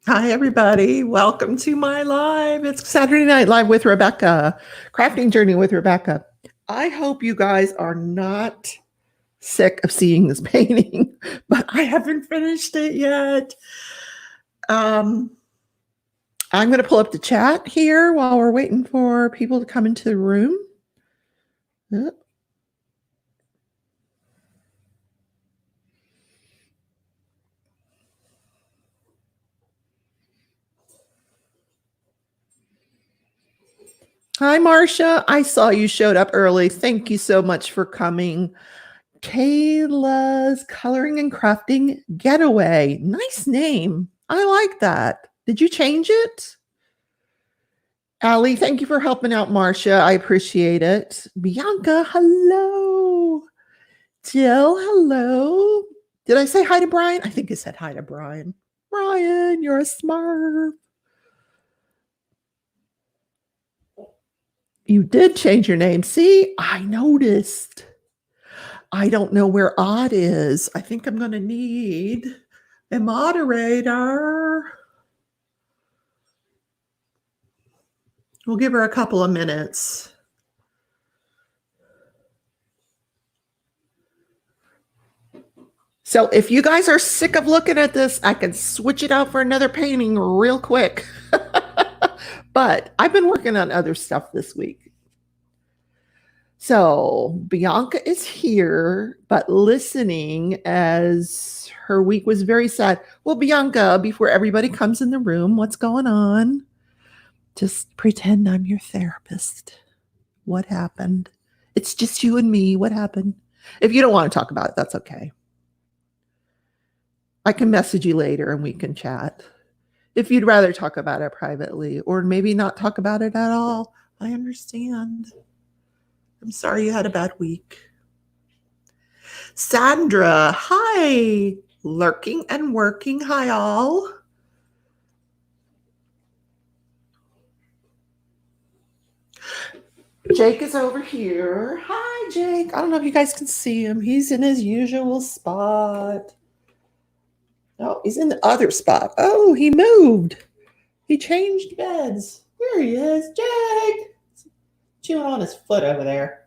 Hi, everybody. Welcome to my live. It's Saturday Night Live with Rebecca, Crafting Journey with Rebecca. I hope you guys are not sick of seeing this painting, but I haven't finished it yet. I'm going to pull up the chat here while we're waiting for people to come into the room. Hi, Marcia. I saw you showed up early. Thank you so much for coming. Kayla's Coloring and Crafting Getaway. Nice name. I like that. Did you change it? Allie, thank you for helping out Marcia. I appreciate it. Bianca, hello. Jill, hello. Did I say hi to Brian? I think I said hi to Brian. Brian, you're a smurf. You did change your name. See, I noticed. I don't know where Odd is. I think I'm going to need a moderator. We'll give her a couple of minutes. So if you guys are sick of looking at this, I can switch it out for another painting real quick. But I've been working on other stuff this week. So Bianca is here, but listening as her week was very sad. Well, Bianca, before everybody comes in the room, what's going on? Just pretend I'm your therapist. What happened? It's just you and me. What happened? If you don't want to talk about it, that's okay. I can message you later and we can chat. If you'd rather talk about it privately or maybe not talk about it at all, I understand. I'm sorry you had a bad week. Sandra, hi. Lurking and working. Hi, all. Jake is over here. Hi, Jake. I don't know if you guys can see him. He's in his usual spot. Oh, he's in the other spot. Oh, he moved. He changed beds. There he is. Jake. Chewing on his foot over there.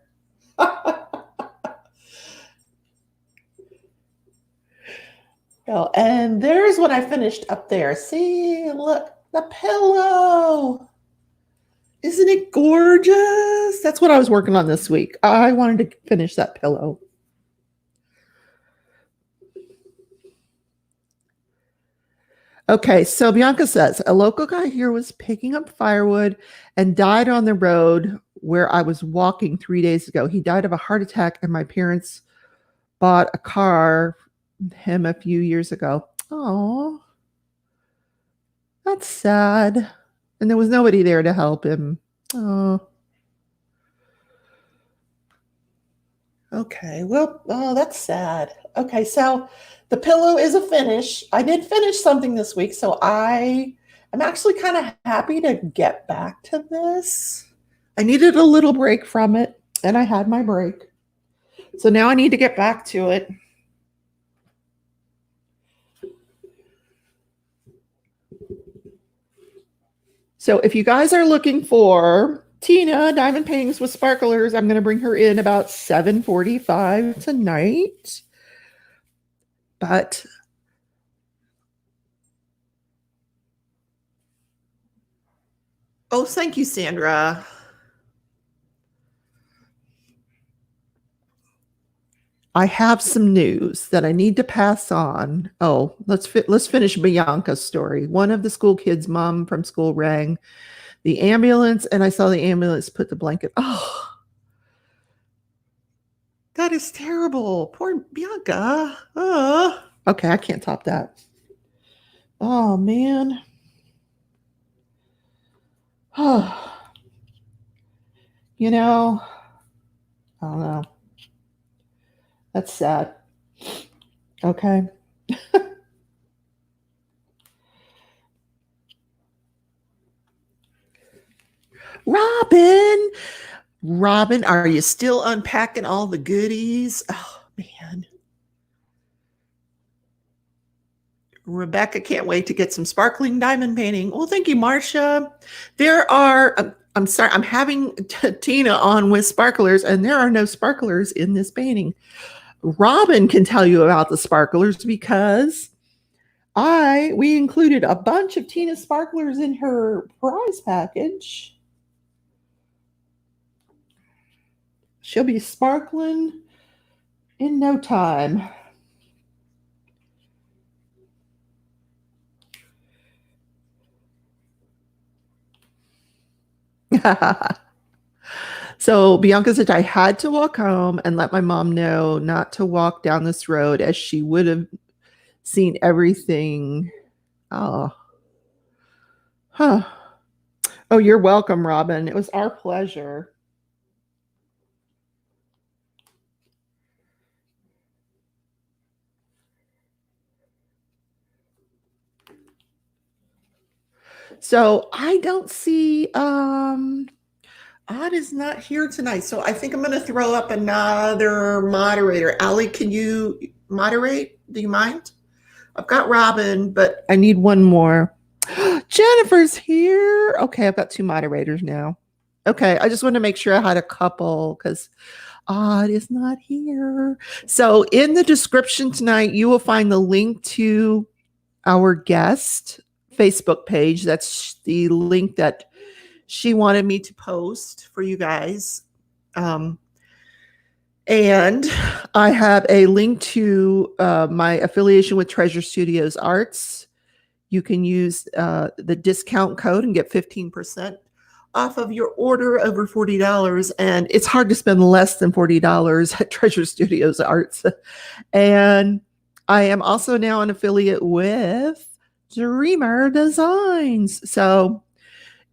Oh, and there's what I finished up there. See, look, the pillow. Isn't it gorgeous? That's what I was working on this week. I wanted to finish that pillow. Okay, so Bianca says, a local guy here was picking up firewood and died on the road where I was walking 3 days ago. He died of a heart attack, and my parents bought a car him a few years ago. Oh, that's sad. And there was nobody there to help him. Oh. Okay, well, oh, that's sad. Okay, so the pillow is a finish. I did finish something this week, so I'm actually kind of happy to get back to this. I needed a little break from it, and I had my break. So now I need to get back to it. So if you guys are looking for Tina, Diamond Paintings with Sparklers, I'm going to bring her in about 7:45 tonight. But oh, thank you, Sandra. I have some news that I need to pass on. Oh, let's finish Bianca's story. One of the school kids' mom from school rang the ambulance, and I saw the ambulance put the blanket. Oh, that is terrible. Poor Bianca. Oh. Okay, I can't top that. Oh, man. Oh. You know, I don't know. That's sad. Okay. Robin, are you still unpacking all the goodies? Oh, man. Rebecca can't wait to get some sparkling diamond painting. Well, thank you, Marcia. There are, I'm sorry, I'm having Tina on with sparklers, and there are no sparklers in this painting. Robin can tell you about the sparklers because we included a bunch of Tina sparklers in her prize package. She'll be sparkling in no time. So Bianca said I had to walk home and let my mom know not to walk down this road as she would have seen everything. Oh, huh. Oh, you're welcome, Robin. It was our pleasure. So I don't see Odd is not here tonight. So I think I'm gonna throw up another moderator. Allie, can you moderate? Do you mind? I've got Robin, but I need one more. Jennifer's here. Okay, I've got two moderators now. Okay, I just want to make sure I had a couple because Odd is not here. So in the description tonight, you will find the link to our guest Facebook page. That's the link that she wanted me to post for you guys. And I have a link to my affiliation with Treasure Studios Arts. You can use the discount code and get 15% off of your order over $40. And it's hard to spend less than $40 at Treasure Studios Arts. And I am also now an affiliate with Dreamer Designs. So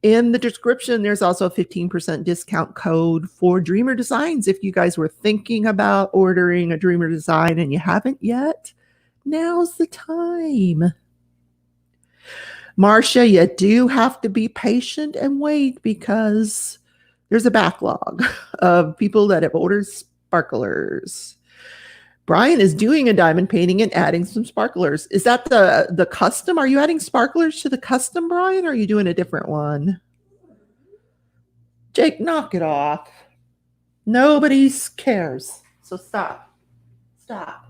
in the description, there's also a 15% discount code for Dreamer Designs. If you guys were thinking about ordering a Dreamer Design and you haven't yet, now's the time. Marcia, you do have to be patient and wait because there's a backlog of people that have ordered sparklers. Brian is doing a diamond painting and adding some sparklers. Is that the custom? Are you adding sparklers to the custom, Brian, or are you doing a different one? Jake, knock it off. Nobody cares. So stop. Stop.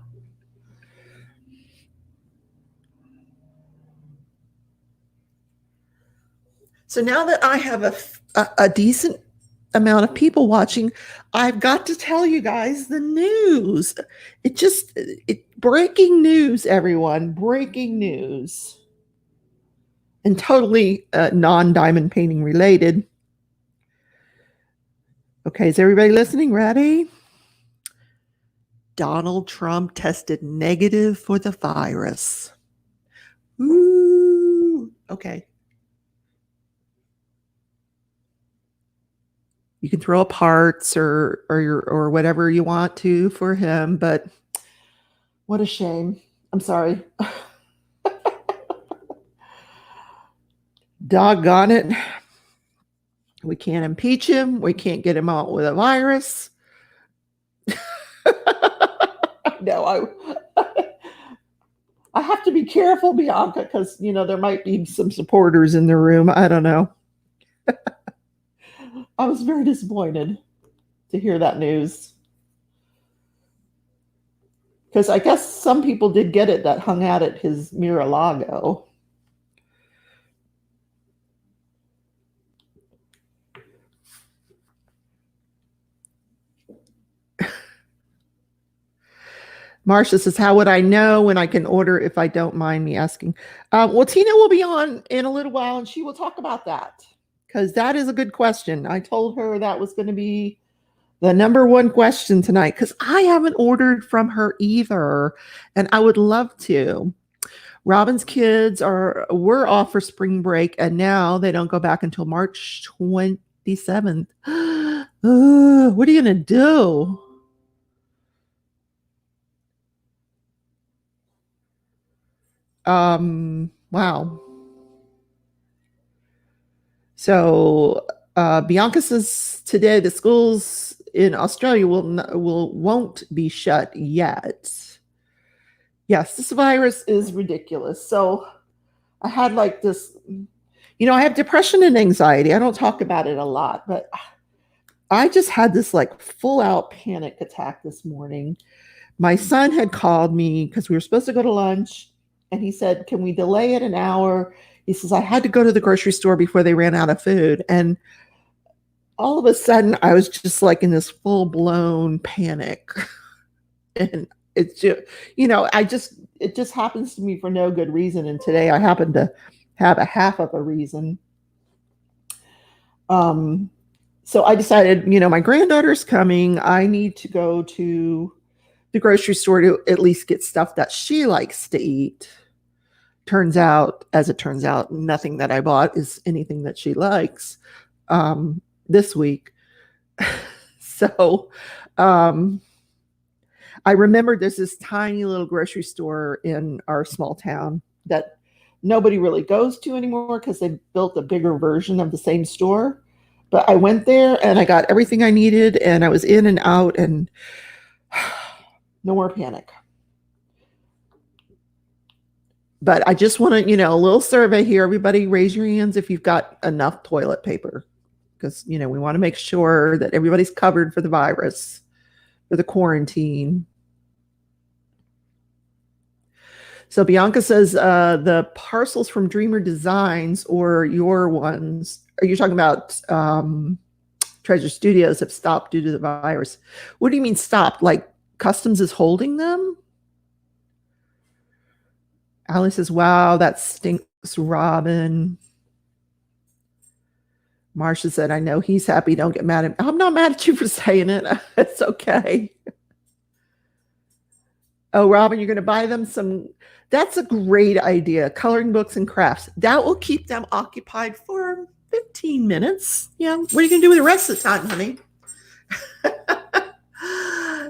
So now that I have a decent amount of people watching, I've got to tell you guys the news. Breaking news, everyone. Breaking news. And totally non-diamond painting related. Okay, is everybody listening? Ready? Donald Trump tested negative for the virus. Ooh, okay. You can throw up hearts or whatever you want to for him, but what a shame. I'm sorry. Doggone it. We can't impeach him. We can't get him out with a virus. No, I have to be careful, Bianca, because there might be some supporters in the room. I don't know. I was very disappointed to hear that news. Because I guess some people did get it that hung out at his Mar-a-Lago. Marcia says, how would I know when I can order if I don't mind me asking? Well, Tina will be on in a little while and she will talk about that because that is a good question. I told her that was going to be the number one question tonight because I haven't ordered from her either and I would love to. Robin's kids were off for spring break and now they don't go back until March 27th. What are you going to do? Wow. So Bianca says today the schools in Australia won't be shut yet. Yes, this virus is ridiculous. So I had like this, I have depression and anxiety. I don't talk about it a lot, but I just had this like full out panic attack this morning. My son had called me because we were supposed to go to lunch, and he said, "Can we delay it an hour?" He says, "I had to go to the grocery store before they ran out of food." And all of a sudden, I was just like in this full blown panic. And it's just, it just happens to me for no good reason. And today I happen to have a half of a reason. So I decided, my granddaughter's coming. I need to go to the grocery store to at least get stuff that she likes to eat. As it turns out, nothing that I bought is anything that she likes this week. So I remembered there's this tiny little grocery store in our small town that nobody really goes to anymore because they built a bigger version of the same store. But I went there and I got everything I needed, and I was in and out, and no more panic. But I just want to, a little survey here. Everybody raise your hands if you've got enough toilet paper, because, we want to make sure that everybody's covered for the virus, for the quarantine. So Bianca says the parcels from Dreamer Designs or your ones, are you talking about Treasure Studios have stopped due to the virus? What do you mean stopped? Like Customs is holding them? Alice says, wow, that stinks, Robin. Marcia said, I know he's happy. Don't get mad at me. I'm not mad at you for saying it. It's okay. Oh, Robin, you're going to buy them some. That's a great idea. Coloring books and crafts. That will keep them occupied for 15 minutes. Yeah. What are you going to do with the rest of the time, honey?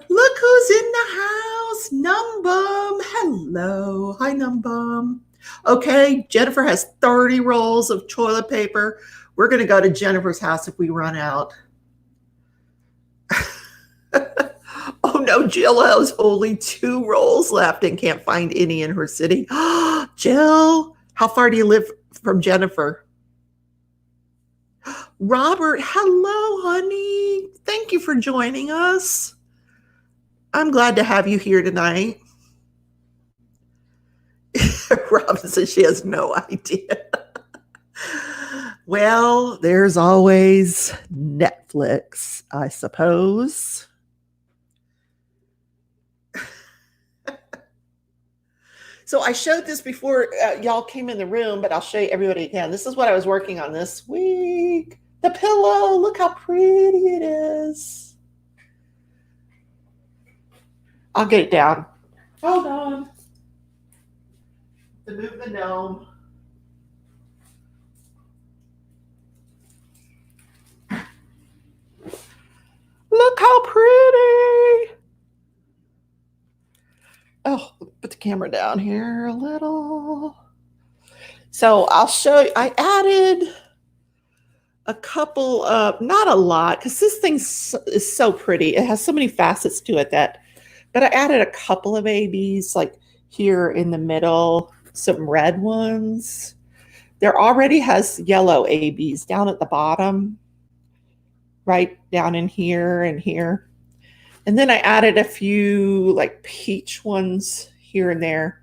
Look who's in the house. Numbum. Hello. Hi, Numbum. Okay. Jennifer has 30 rolls of toilet paper. We're going to go to Jennifer's house if we run out. Oh no, Jill has only 2 rolls left and can't find any in her city. Jill, how far do you live from Jennifer? Robert, hello, honey. Thank you for joining us. I'm glad to have you here tonight. Robin says she has no idea. Well, there's always Netflix, I suppose. So I showed this before y'all came in the room, but I'll show you everybody again. This is what I was working on this week. The pillow, look how pretty it is. I'll get it down. Hold on. To move the gnome. Look how pretty. Oh, put the camera down here a little. So I'll show you, I added a couple of, not a lot, because this thing is so pretty. It has so many facets to it but I added a couple of ABs like here in the middle, some red ones. There already has yellow ABs down at the bottom, right down in here and here. And then I added a few like peach ones here and there.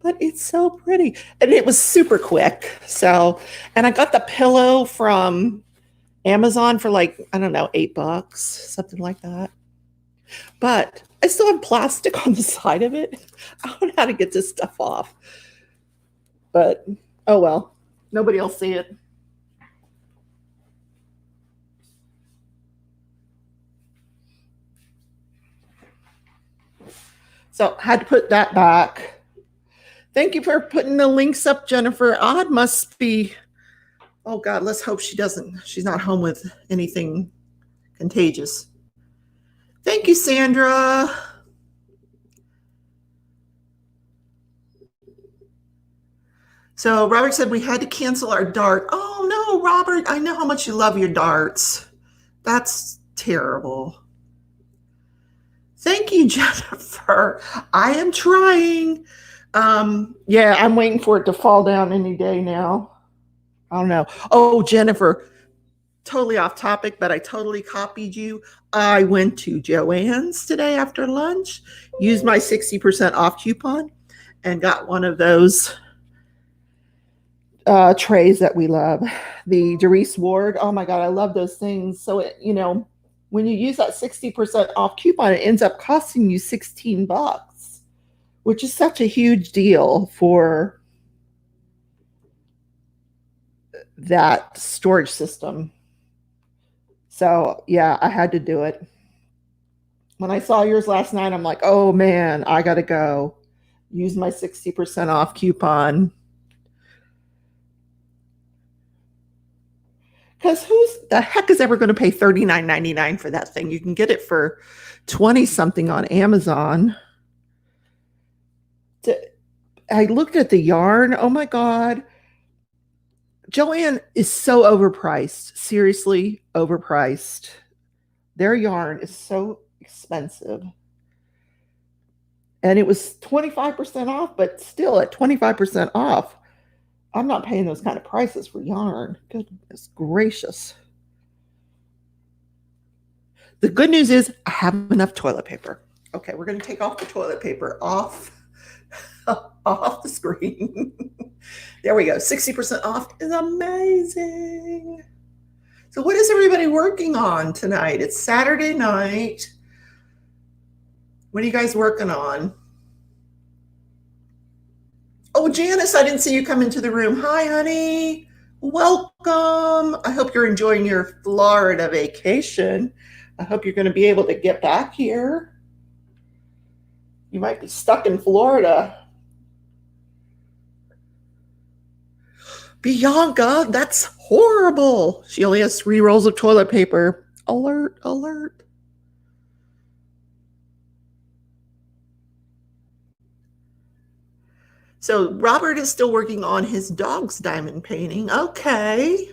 But it's so pretty. And it was super quick. So, and I got the pillow from Amazon for like, I don't know, $8, something like that. But I still have plastic on the side of it. I don't know how to get this stuff off. But, oh well. Nobody will see it. So I had to put that back. Thank you for putting the links up, Jennifer. Odd must be, oh God, let's hope she's not home with anything contagious. Thank you, Sandra. So Robert said we had to cancel our dart. Oh no, Robert, I know how much you love your darts. That's terrible. Thank you, Jennifer. I am trying. Yeah, I'm waiting for it to fall down any day now. I don't know. Oh, Jennifer, totally off topic, but I totally copied you. I went to Joann's today after lunch, used my 60% off coupon, and got one of those trays that we love. The Doris Ward. Oh my God, I love those things. So, when you use that 60% off coupon, it ends up costing you $16, which is such a huge deal for that storage system. So, yeah, I had to do it. When I saw yours last night, I'm like, oh man, I got to go use my 60% off coupon. Because who's the heck is ever going to pay $39.99 for that thing? You can get it for 20 something on Amazon. I looked at the yarn. Oh my God. Joann is so overpriced. Seriously, overpriced. Their yarn is so expensive. And it was 25% off, but still at 25% off, I'm not paying those kind of prices for yarn. Goodness gracious. The good news is I have enough toilet paper. Okay, we're going to take off the toilet paper off the screen. There we go. 60% off is amazing. So what is everybody working on tonight? It's Saturday night. What are you guys working on? Oh, Janice, I didn't see you come into the room. Hi, honey. Welcome. I hope you're enjoying your Florida vacation. I hope you're going to be able to get back here. You might be stuck in Florida. Bianca, that's horrible. She only has 3 rolls of toilet paper. Alert, alert. So Robert is still working on his dog's diamond painting. Okay.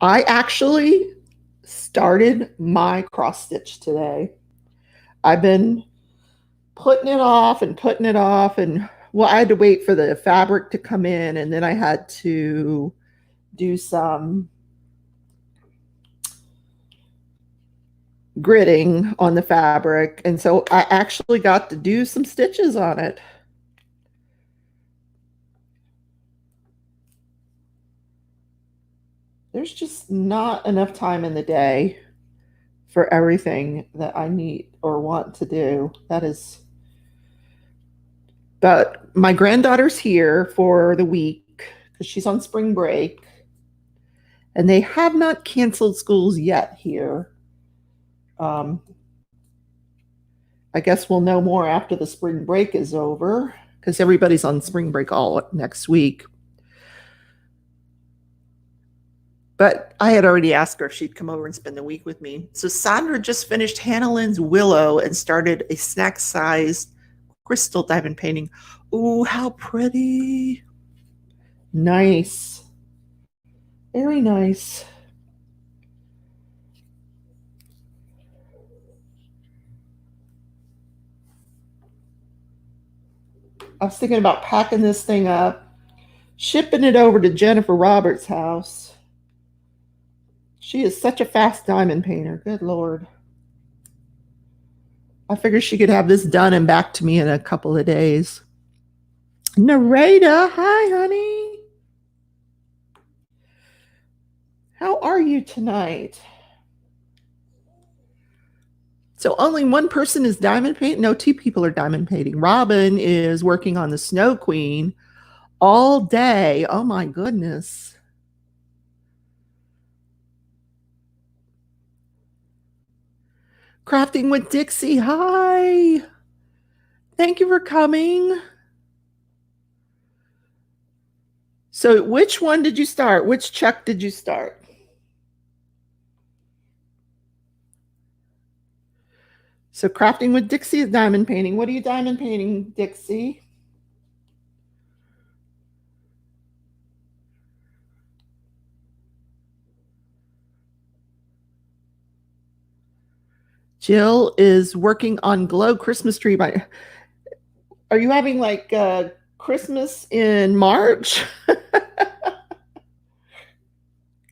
I actually started my cross stitch today. I've been putting it off and putting it off, and well, I had to wait for the fabric to come in, and then I had to do some gridding on the fabric, and so I actually got to do some stitches on it. There's just not enough time in the day for everything that I need or want to do. But my granddaughter's here for the week because she's on spring break, and they have not canceled schools yet here. I guess we'll know more after the spring break is over because everybody's on spring break all next week. But I had already asked her if she'd come over and spend the week with me. So Sandra just finished Hannah Lynn's Willow and started a snack-sized crystal diamond painting. Ooh, how pretty. Nice. Very nice. I was thinking about packing this thing up, shipping it over to Jennifer Roberts' house. She is such a fast diamond painter. Good Lord. I figured she could have this done and back to me in a couple of days. Nareda, hi, honey. How are you tonight? So only one person is diamond painting? No, 2 people are diamond painting. Robin is working on the Snow Queen all day. Oh my goodness. Crafting with Dixie, hi. Thank you for coming. So which one did you start? Which check did you start? So crafting with Dixie is diamond painting. What are you diamond painting, Dixie? Jill is working on Glow Christmas tree. Are you having like Christmas in March?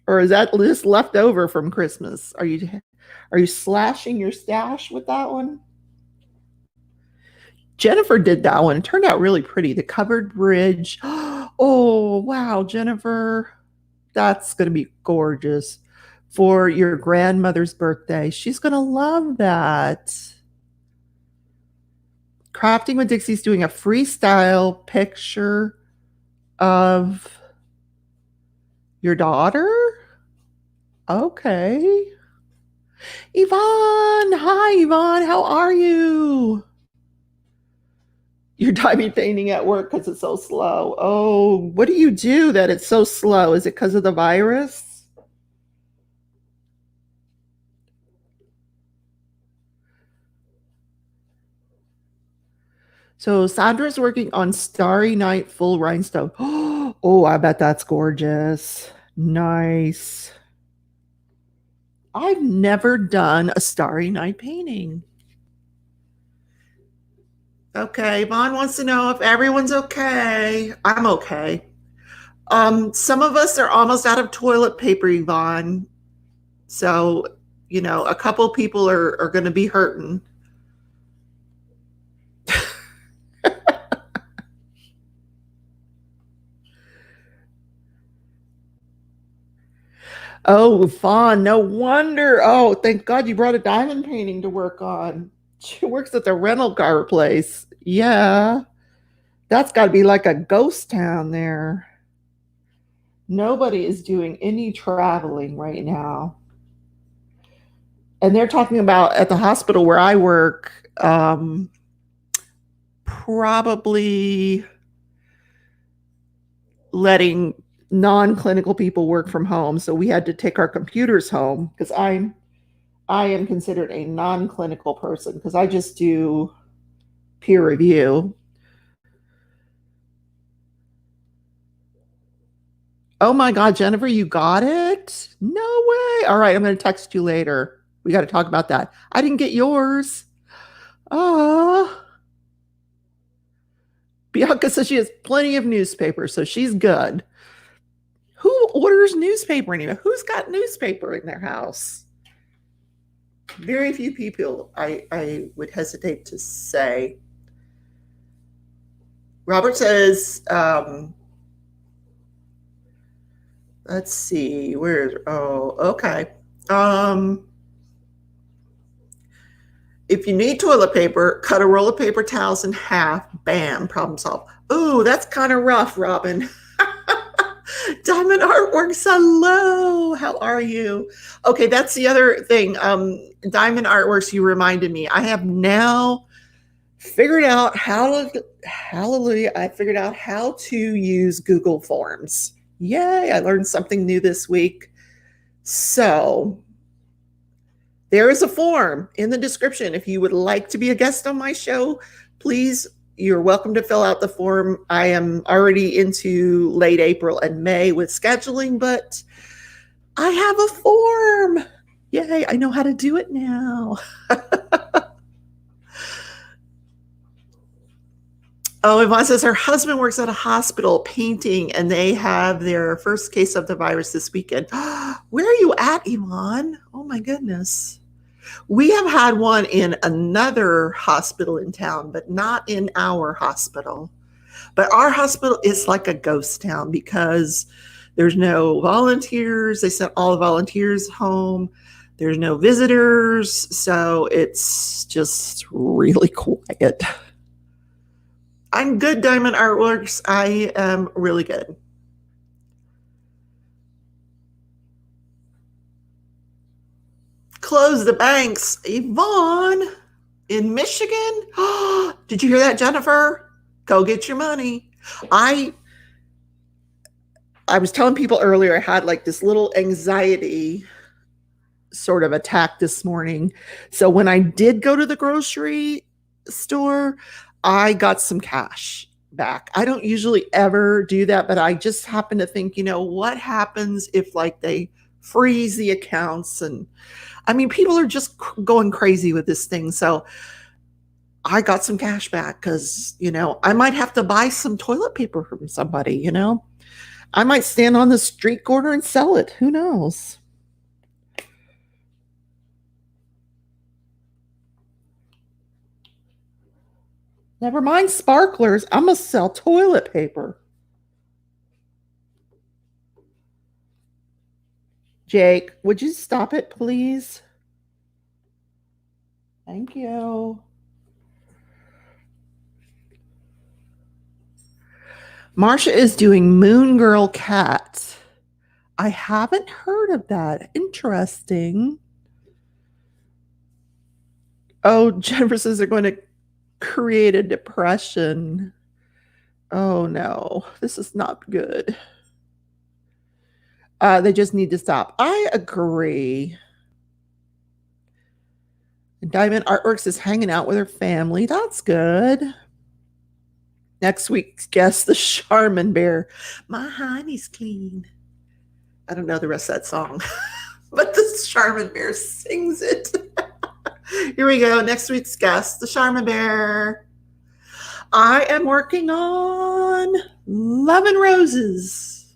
Or is that just left over from Christmas? Are you slashing your stash with that one? Jennifer did that one. It turned out really pretty. The covered bridge. Oh, wow, Jennifer. That's going to be gorgeous for your grandmother's birthday. She's going to love that. Crafting with Dixie's doing a freestyle picture of your daughter. Okay. Yvonne. Hi, Yvonne. How are you? You're diamond painting at work because it's so slow. Oh, what do you do that it's so slow? Is it because of the virus? So Sandra's working on Starry Night Full Rhinestone. Oh, I bet that's gorgeous. Nice. I've never done a Starry Night painting. Okay, Vaughn wants to know if everyone's okay. I'm okay. Some of us are almost out of toilet paper, Yvonne. So, a couple people are going to be hurting. Oh, Fawn, no wonder. Oh, thank God you brought a diamond painting to work on. She works at the rental car place. Yeah, that's got to be like a ghost town there. Nobody is doing any traveling right now. And they're talking about at the hospital where I work, probably letting non-clinical people work from home. So we had to take our computers home because I am considered a non-clinical person because I just do peer review. Oh my God, Jennifer, you got it? No way. All right, I'm going to text you later. We got to talk about that. I didn't get yours. Oh. Bianca says she has plenty of newspapers, so she's good. Who orders newspaper anymore? Who's got newspaper in their house? Very few people, I would hesitate to say. Robert says, let's see, okay. If you need toilet paper, cut a roll of paper towels in half. Bam, problem solved. Ooh, that's kind of rough, Robin. Diamond Artworks, hello. How are you? Okay, that's the other thing. Diamond Artworks, you reminded me. I have now figured out hallelujah, I figured out how to use Google Forms. Yay, I learned something new this week. So there is a form in the description. If you would like to be a guest on my show, please, you're welcome to fill out the form. I am already into late April and May with scheduling, but I have a form. Yay, I know how to do it now. Oh, Yvonne says her husband works at a hospital painting and they have their first case of the virus this weekend. Where are you at, Yvonne? Oh my goodness. We have had one in another hospital in town, but not in our hospital. But our hospital is like a ghost town because there's no volunteers. They sent all the volunteers home. There's no visitors. So it's just really quiet. I'm good, Diamond Artworks. I am really good. Close the banks. Yvonne in Michigan. Did you hear that, Jennifer? Go get your money. I was telling people earlier I had like this little anxiety sort of attack this morning. So when I did go to the grocery store, I got some cash back. I don't usually ever do that, but I just happen to think, what happens if like they freeze the accounts. And I mean, people are just going crazy with this thing. So I got some cash back because, I might have to buy some toilet paper from somebody, I might stand on the street corner and sell it. Who knows? Never mind sparklers. I'm going to sell toilet paper. Jake, would you stop it, please? Thank you. Marsha is doing Moon Girl Cat. I haven't heard of that. Interesting. Oh, Jennifer says they're going to create a depression. Oh no, this is not good. They just need to stop. I agree. Diamond Artworks is hanging out with her family. That's good. Next week's guest, the Charmin Bear. My honey's clean. I don't know the rest of that song, but the Charmin Bear sings it. Here we go. Next week's guest, the Charmin Bear. I am working on Love and Roses.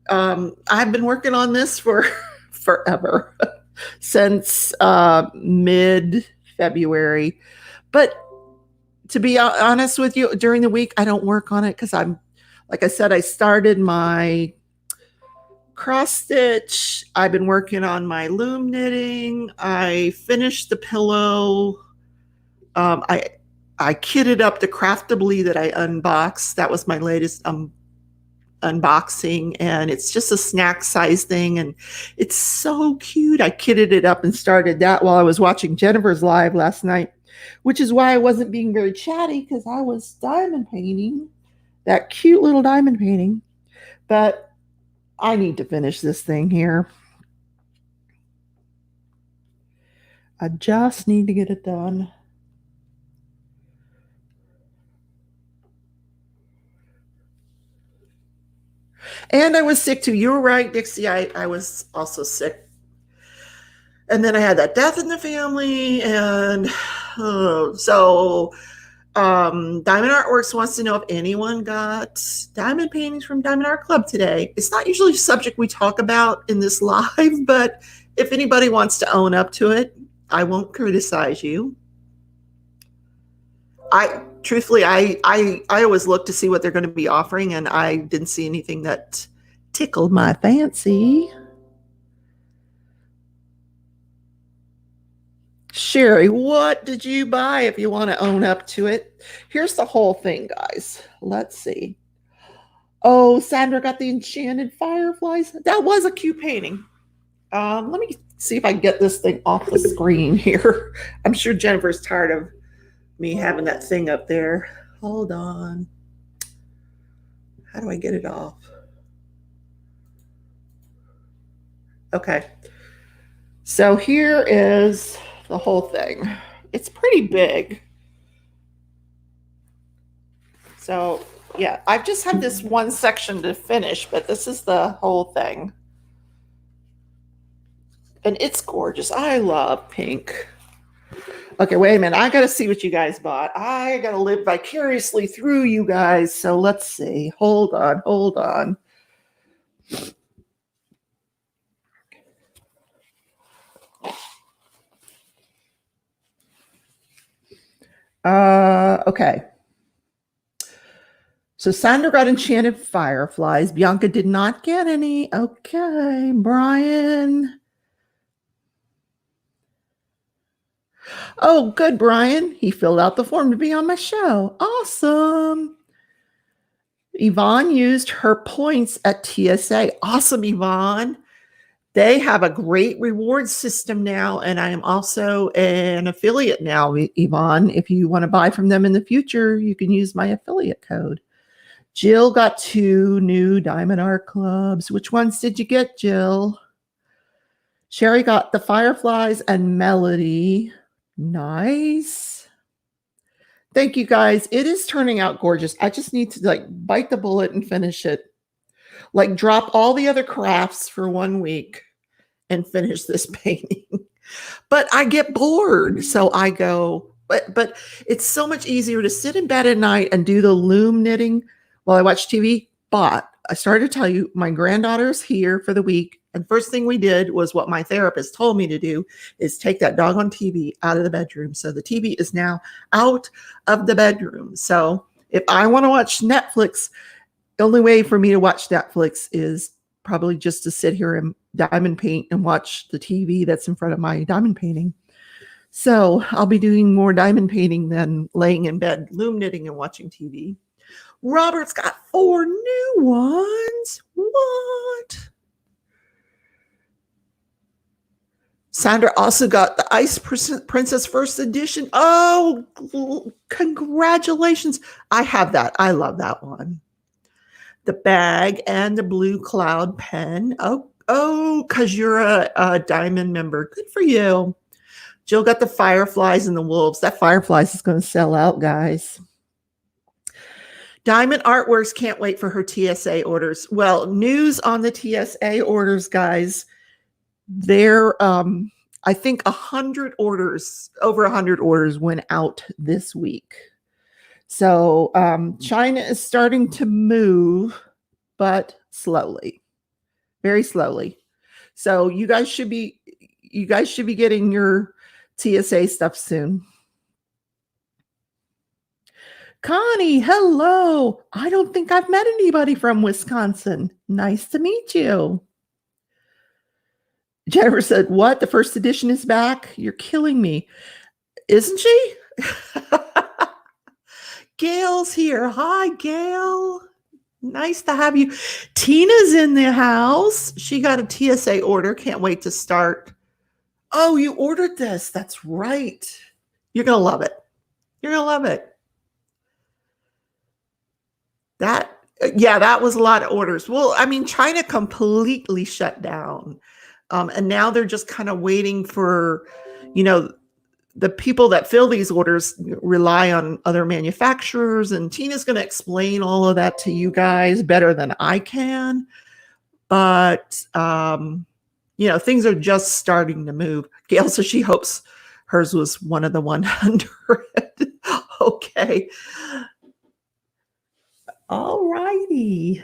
I've been working on this for forever, since mid-February. But to be honest with you, during the week, I don't work on it because like I said, I started my cross stitch. I've been working on my loom knitting. I finished the pillow. I kitted up the Craftably that I unboxed. That was my latest unboxing, and it's just a snack size thing, and it's so cute. I kitted it up and started that while I was watching Jennifer's live last night, which is why I wasn't being very chatty, because I was diamond painting that cute little diamond painting. But I need to finish this thing here. I just need to get it done. And I was sick too. You were right, Dixie. I was also sick. And then I had that death in the family. And Diamond Artworks wants to know if anyone got diamond paintings from Diamond Art Club today. It's not usually a subject we talk about in this live, but if anybody wants to own up to it, I won't criticize you. Truthfully, I always look to see what they're going to be offering, and I didn't see anything that tickled my fancy. Sherry, what did you buy if you want to own up to it? Here's the whole thing, guys. Let's see. Oh, Sandra got the enchanted fireflies. That was a cute painting. Let me see if I can get this thing off the screen here. I'm sure Jennifer's tired of me having that thing up there. Hold on. How do I get it off? Okay. So here is the whole thing. It's pretty big. So yeah, I've just had this one section to finish, but this is the whole thing. And it's gorgeous. I love pink. Okay, wait a minute. I got to see what you guys bought. I got to live vicariously through you guys. So let's see. Hold on. Okay. So Sandra got enchanted fireflies. Bianca did not get any. Okay, Brian. Oh, good, Brian. He filled out the form to be on my show. Awesome. Yvonne used her points at TSA. Awesome, Yvonne. They have a great reward system now, and I am also an affiliate now, Yvonne. If you want to buy from them in the future, you can use my affiliate code. Jill got 2 new Diamond Art Clubs. Which ones did you get, Jill? Sherry got the Fireflies and Melody. Nice. Thank you, guys. It is turning out gorgeous. I just need to bite the bullet and finish it. Drop all the other crafts for 1 week and finish this painting. But I get bored. So I go, but it's so much easier to sit in bed at night and do the loom knitting while I watch TV. But I started to tell you, my granddaughter's here for the week. And first thing we did was what my therapist told me to do, is take that doggone TV out of the bedroom. So the TV is now out of the bedroom. So if I want to watch Netflix, the only way for me to watch Netflix is probably just to sit here and diamond paint and watch the TV that's in front of my diamond painting. So I'll be doing more diamond painting than laying in bed, loom knitting and watching TV. Robert's got 4 new ones. What? Sandra also got the Ice Princess First Edition. Oh, congratulations. I have that. I love that one. The bag and the blue cloud pen. Oh, because you're a diamond member. Good for you. Jill got the fireflies and the wolves. That fireflies is going to sell out, guys. Diamond Artworks can't wait for her TSA orders. Well, news on the TSA orders, guys. They're, I think 100 orders, over 100 orders went out this week. So China is starting to move, but slowly, very slowly. So you guys should be getting your TSA stuff soon. Connie, hello. I don't think I've met anybody from Wisconsin. Nice to meet you. Jennifer said, what? The first edition is back? You're killing me. Isn't she? Gail's here. Hi, Gail. Nice to have you. Tina's in the house. She got a TSA order. Can't wait to start. Oh, you ordered this. That's right. You're going to love it. You're going to love it. That was a lot of orders. Well, I mean, China completely shut down. And now they're just kind of waiting for, the people that fill these orders rely on other manufacturers. And Tina's going to explain all of that to you guys better than I can. But, things are just starting to move. Gail says she hopes hers was one of the 100. Okay. All righty.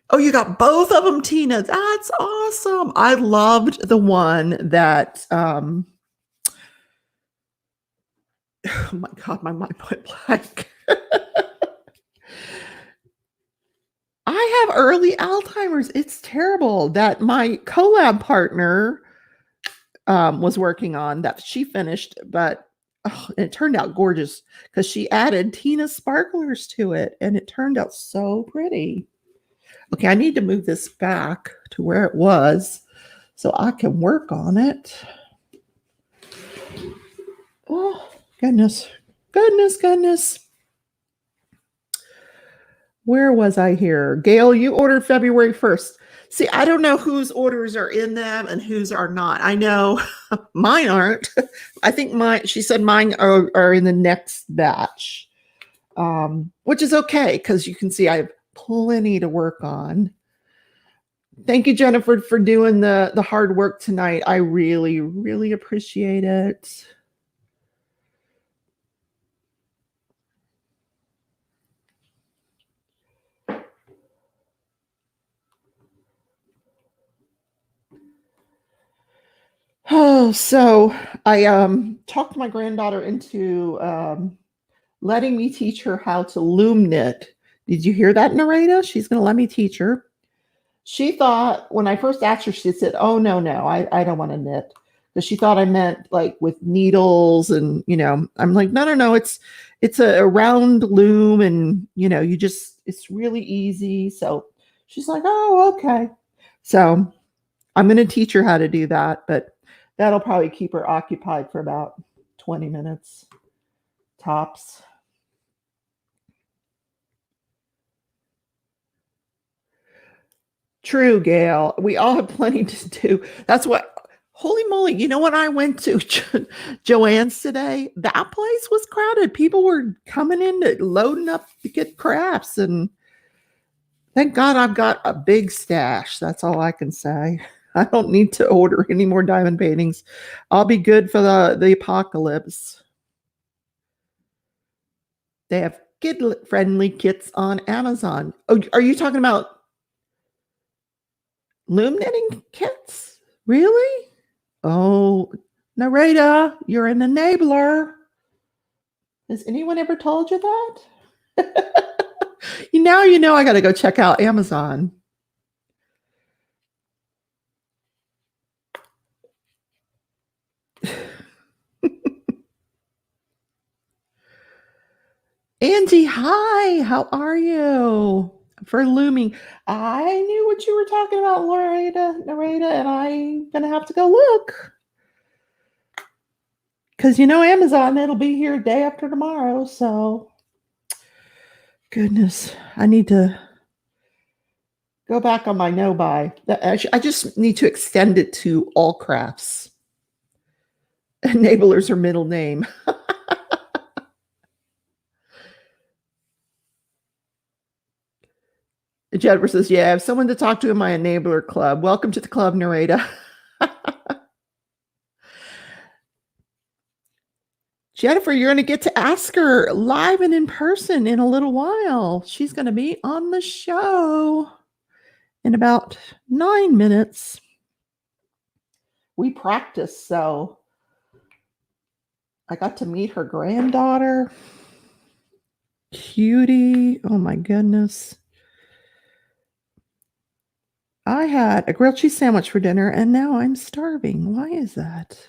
Oh, you got both of them, Tina. That's awesome. I loved the one that, oh my God, my mind went blank. I have early Alzheimer's. It's terrible. That my collab partner was working on, that she finished, but it turned out gorgeous because she added Tina sparklers to it, and it turned out so pretty. Okay, I need to move this back to where it was so I can work on it. Oh, goodness. Where was I here? Gail, you ordered February 1st. See, I don't know whose orders are in them and whose are not. I know mine aren't. I think she said mine are in the next batch, which is okay because you can see I have plenty to work on. Thank you, Jennifer, for doing the hard work tonight. I really, really appreciate it. Oh, so I talked my granddaughter into letting me teach her how to loom knit. Did you hear that, Narita? She's going to let me teach her. She thought, when I first asked her, she said, oh, no, I don't want to knit. Because she thought I meant like with needles and, I'm like, no, it's a round loom and, it's really easy. So she's like, oh, okay. So I'm going to teach her how to do that, but that'll probably keep her occupied for about 20 minutes tops. True, Gail. We all have plenty to do. That's what, holy moly. When I went to Joann's today, that place was crowded. People were coming in, loading up to get crafts. And thank God I've got a big stash. That's all I can say. I don't need to order any more diamond paintings. I'll be good for the apocalypse. They have kid-friendly kits on Amazon. Oh, are you talking about loom knitting kits? Really? Oh, Narita, you're an enabler. Has anyone ever told you that? Now you know I got to go check out Amazon. Angie, hi. How are you? For looming, I knew what you were talking about, Narita, and I'm gonna have to go look. Because Amazon, it'll be here day after tomorrow. So, goodness, I need to go back on my no buy. I just need to extend it to all crafts. Enabler's her middle name. Jennifer says, yeah, I have someone to talk to in my enabler club. Welcome to the club, Narita. Jennifer, you're going to get to ask her live and in person in a little while. She's going to be on the show in about 9 minutes. We practiced, so I got to meet her granddaughter. Cutie. Oh, my goodness. I had a grilled cheese sandwich for dinner, and now I'm starving. Why is that?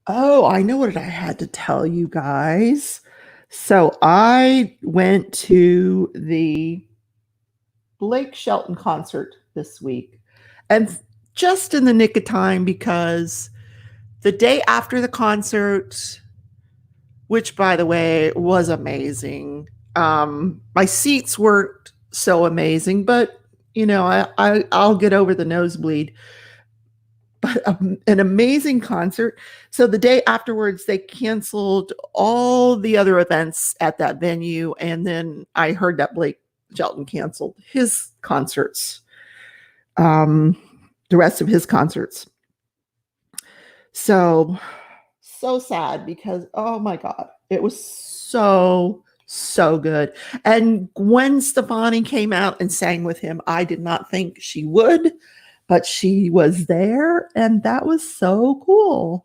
Oh, I know what I had to tell you guys. So I went to the Blake Shelton concert this week, and just in the nick of time, because the day after the concert, which by the way was amazing, my seats weren't so amazing, but I'll get over the nosebleed. But an amazing concert. So the day afterwards, they canceled all the other events at that venue, and then I heard that Blake Shelton canceled his concerts, the rest of his concerts. So sad, because oh my God, it was so good. And Gwen Stefani came out and sang with him. I did not think she would, but she was there, and that was so cool.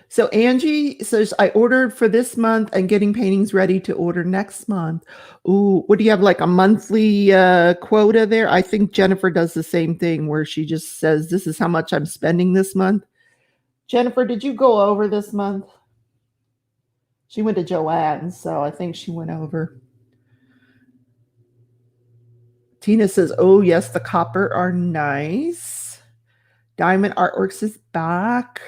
So Angie says, I ordered for this month and getting paintings ready to order next month. Ooh, what do you have, like a monthly quota there? I think Jennifer does the same thing, where she just says, this is how much I'm spending this month. Jennifer, did you go over this month? She went to Joanne's, so I think she went over. Tina says, oh, yes, the copper are nice. Diamond Artworks is back.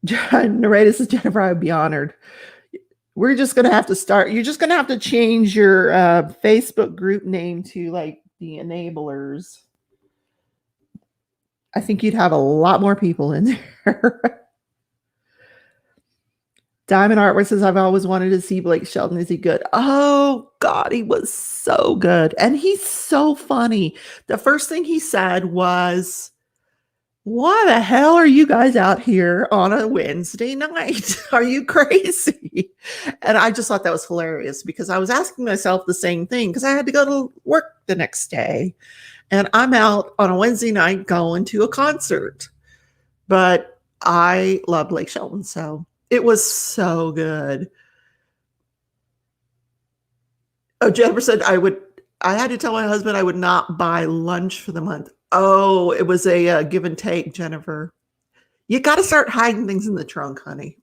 Narrator says, Jennifer, I would be honored. We're just going to have to start. You're just going to have to change your Facebook group name to like the Enablers. I think you'd have a lot more people in there. Diamond Artwork says, I've always wanted to see Blake Shelton. Is he good? Oh, God, he was so good. And he's so funny. The first thing he said was, why the hell are you guys out here on a Wednesday night? Are you crazy? And I just thought that was hilarious, because I was asking myself the same thing, because I had to go to work the next day. And I'm out on a Wednesday night going to a concert. But I love Blake Shelton, so it was so good. Oh, Jennifer said I had to tell my husband I would not buy lunch for the month. Oh, it was a give and take, Jennifer. You got to start hiding things in the trunk, honey.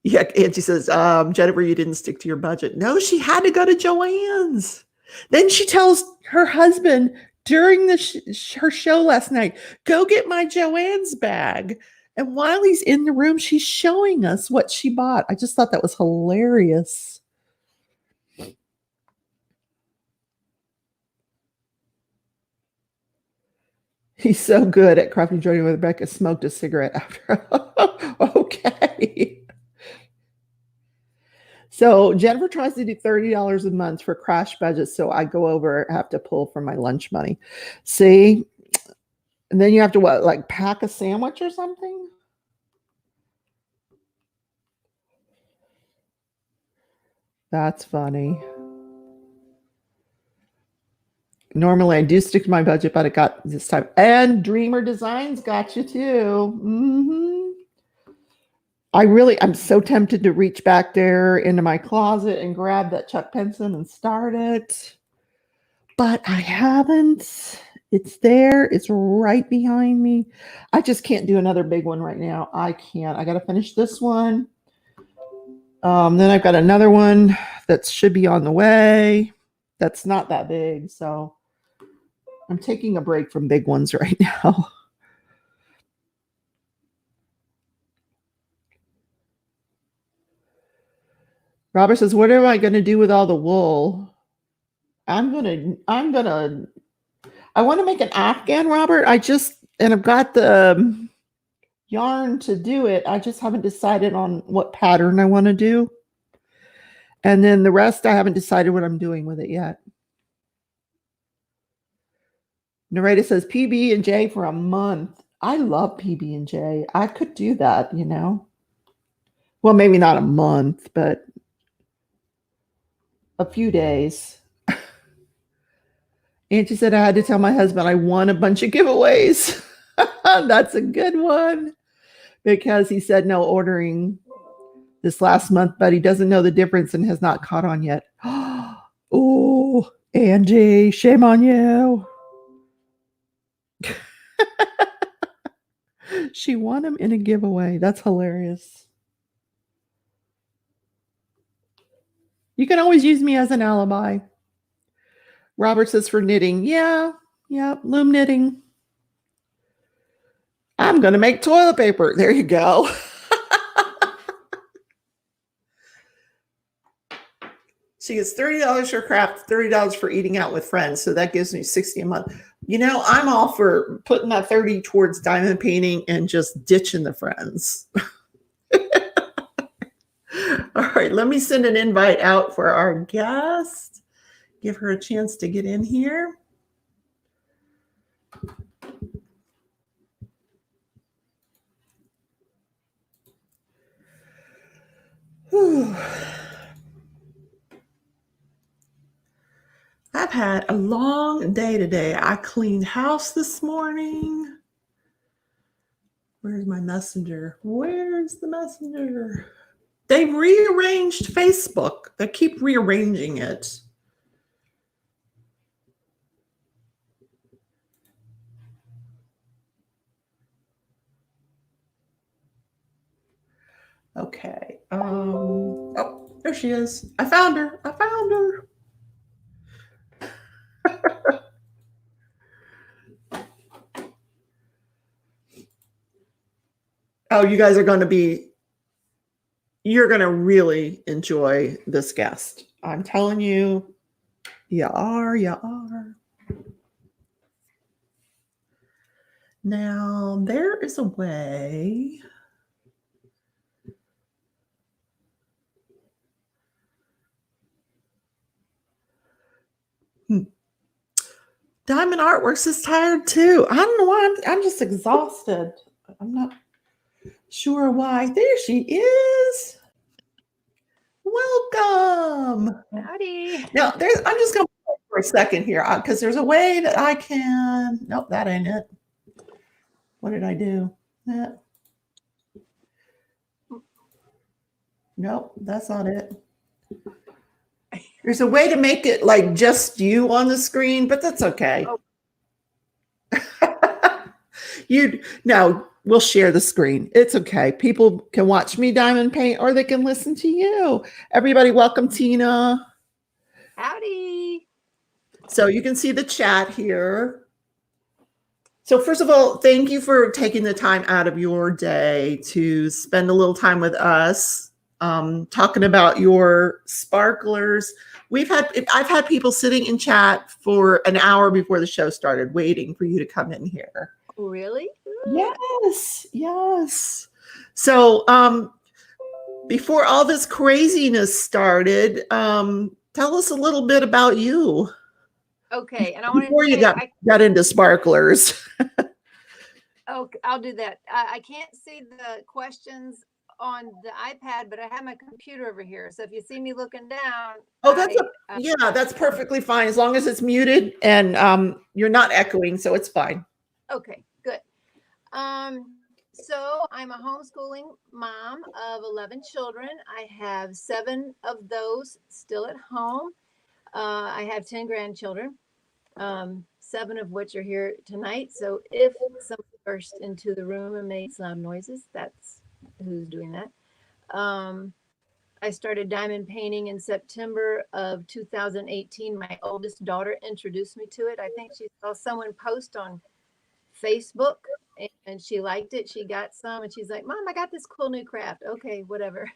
Yeah, Angie says, Jennifer, you didn't stick to your budget. No, she had to go to Joanne's. Then she tells her husband, during her show last night, go get my Joanne's bag. And while he's in the room, she's showing us what she bought. I just thought that was hilarious. He's so good at crafting journey with Rebecca. Smoked a cigarette after. Okay. So Jennifer tries to do $30 a month for crash budget. So I go over, have to pull from my lunch money. See? And then you have to what, like pack a sandwich or something? That's funny. Normally I do stick to my budget, but it got this time. And Dreamer Designs got you too. I'm so tempted to reach back there into my closet and grab that Chuck Penson and start it. But I haven't. It's there. It's right behind me. I just can't do another big one right now. I can't. I got to finish this one. Then I've got another one that should be on the way. That's not that big. So I'm taking a break from big ones right now. Robert says, what am I going to do with all the wool? I want to make an Afghan, Robert. I've got the yarn to do it. I just haven't decided on what pattern I want to do. And then the rest, I haven't decided what I'm doing with it yet. Narrator says PB&J for a month. I love PB&J. I could do that, you know. Well, maybe not a month, but a few days. Angie said I had to tell my husband I won a bunch of giveaways. That's a good one. Because he said no ordering this last month, but he doesn't know the difference and has not caught on yet. Oh, Angie, shame on you. She won him in a giveaway. That's hilarious. You can always use me as an alibi. Robert says for knitting. Yeah, loom knitting. I'm going to make toilet paper. There you go. She gets $30 for craft, $30 for eating out with friends. So that gives me $60 a month. You know, I'm all for putting that 30 towards diamond painting and just ditching the friends. All right, let me send an invite out for our guest. Give her a chance to get in here. Whew. I've had a long day today. I cleaned house this morning. Where's my messenger? Where's the messenger? They rearranged Facebook. They keep rearranging it. Okay. Oh, there she is. I found her. Oh, you guys are going to be, you're going to really enjoy this guest. I'm telling you, you are. Now, there is a way. Diamond Artworks is tired too. I don't know why. I'm just exhausted. I'm not sure why. There she is. Welcome. Howdy. Now, I'm just going to pause for a second here because there's a way that I can. Nope, that ain't it. What did I do? Nope, that's not it. There's a way to make it like just you on the screen, but that's okay. Oh. We'll share the screen. It's okay. People can watch me diamond paint or they can listen to you. Everybody, welcome Tina. Howdy. So you can see the chat here. So first of all, thank you for taking the time out of your day to spend a little time with us, talking about your sparklers. I've had people sitting in chat for an hour before the show started, waiting for you to come in here. Really? Yes, yes. So before all this craziness started, tell us a little bit about you. Okay, and I want Before to you say, got into sparklers. I'll do that. I can't see the questions on the iPad, but I have my computer over here. So if you see me looking down, Oh, that's perfectly fine as long as it's muted and you're not echoing, so it's fine. Okay, good. So I'm a homeschooling mom of 11 children. I have 7 of those still at home. I have 10 grandchildren, 7 of which are here tonight. So if someone burst into the room and makes loud noises, that's who's doing that. I started diamond painting in September of 2018. My oldest daughter introduced me to it. I think she saw someone post on Facebook and she liked it. She got some and she's like, Mom, I got this cool new craft. Okay, whatever.